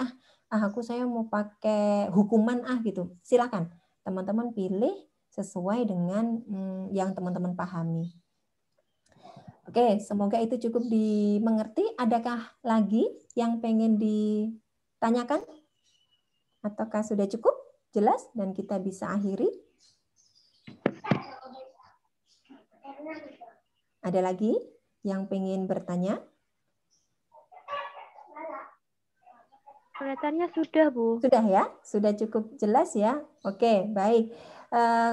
saya mau pakai hukuman gitu. Silakan teman-teman pilih sesuai dengan yang teman-teman pahami. Oke, semoga itu cukup dimengerti. Adakah lagi yang pengen ditanyakan? Ataukah sudah cukup jelas dan kita bisa akhiri? Ada lagi yang pengen bertanya? Kelihatannya sudah, Bu. Sudah ya? Sudah cukup jelas ya? Oke, baik.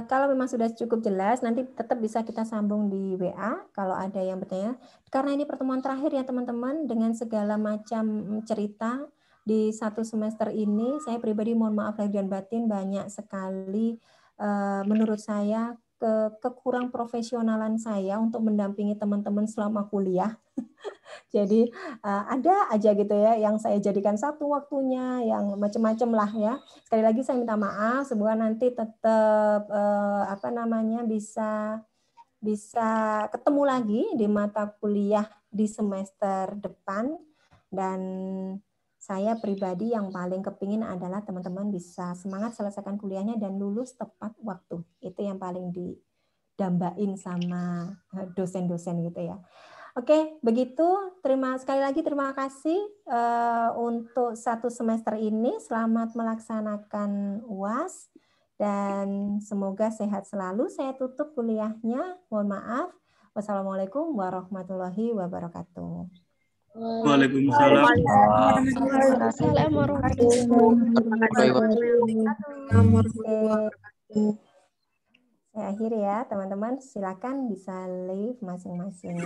Kalau memang sudah cukup jelas, nanti tetap bisa kita sambung di WA kalau ada yang bertanya. Karena ini pertemuan terakhir ya teman-teman, dengan segala macam cerita di satu semester ini, saya pribadi mohon maaf lahir dan batin, banyak sekali menurut saya kekurang profesionalan saya untuk mendampingi teman-teman selama kuliah. Jadi ada aja gitu ya yang saya jadikan satu waktunya, yang macam-macam lah ya. Sekali lagi saya minta maaf, semoga nanti tetap bisa ketemu lagi di mata kuliah di semester depan. Dan saya pribadi yang paling kepingin adalah teman-teman bisa semangat selesaikan kuliahnya dan lulus tepat waktu. Itu yang paling didambain sama dosen-dosen gitu ya. Oke, begitu. Sekali lagi terima kasih untuk satu semester ini. Selamat melaksanakan UAS dan semoga sehat selalu. Saya tutup kuliahnya. Mohon maaf. Wassalamualaikum warahmatullahi wabarakatuh. Waalaikumsalam. Waalaikumsalam warahmatullahi wabarakatuh. Saya akhiri ya, teman-teman. Silakan bisa leave masing-masing.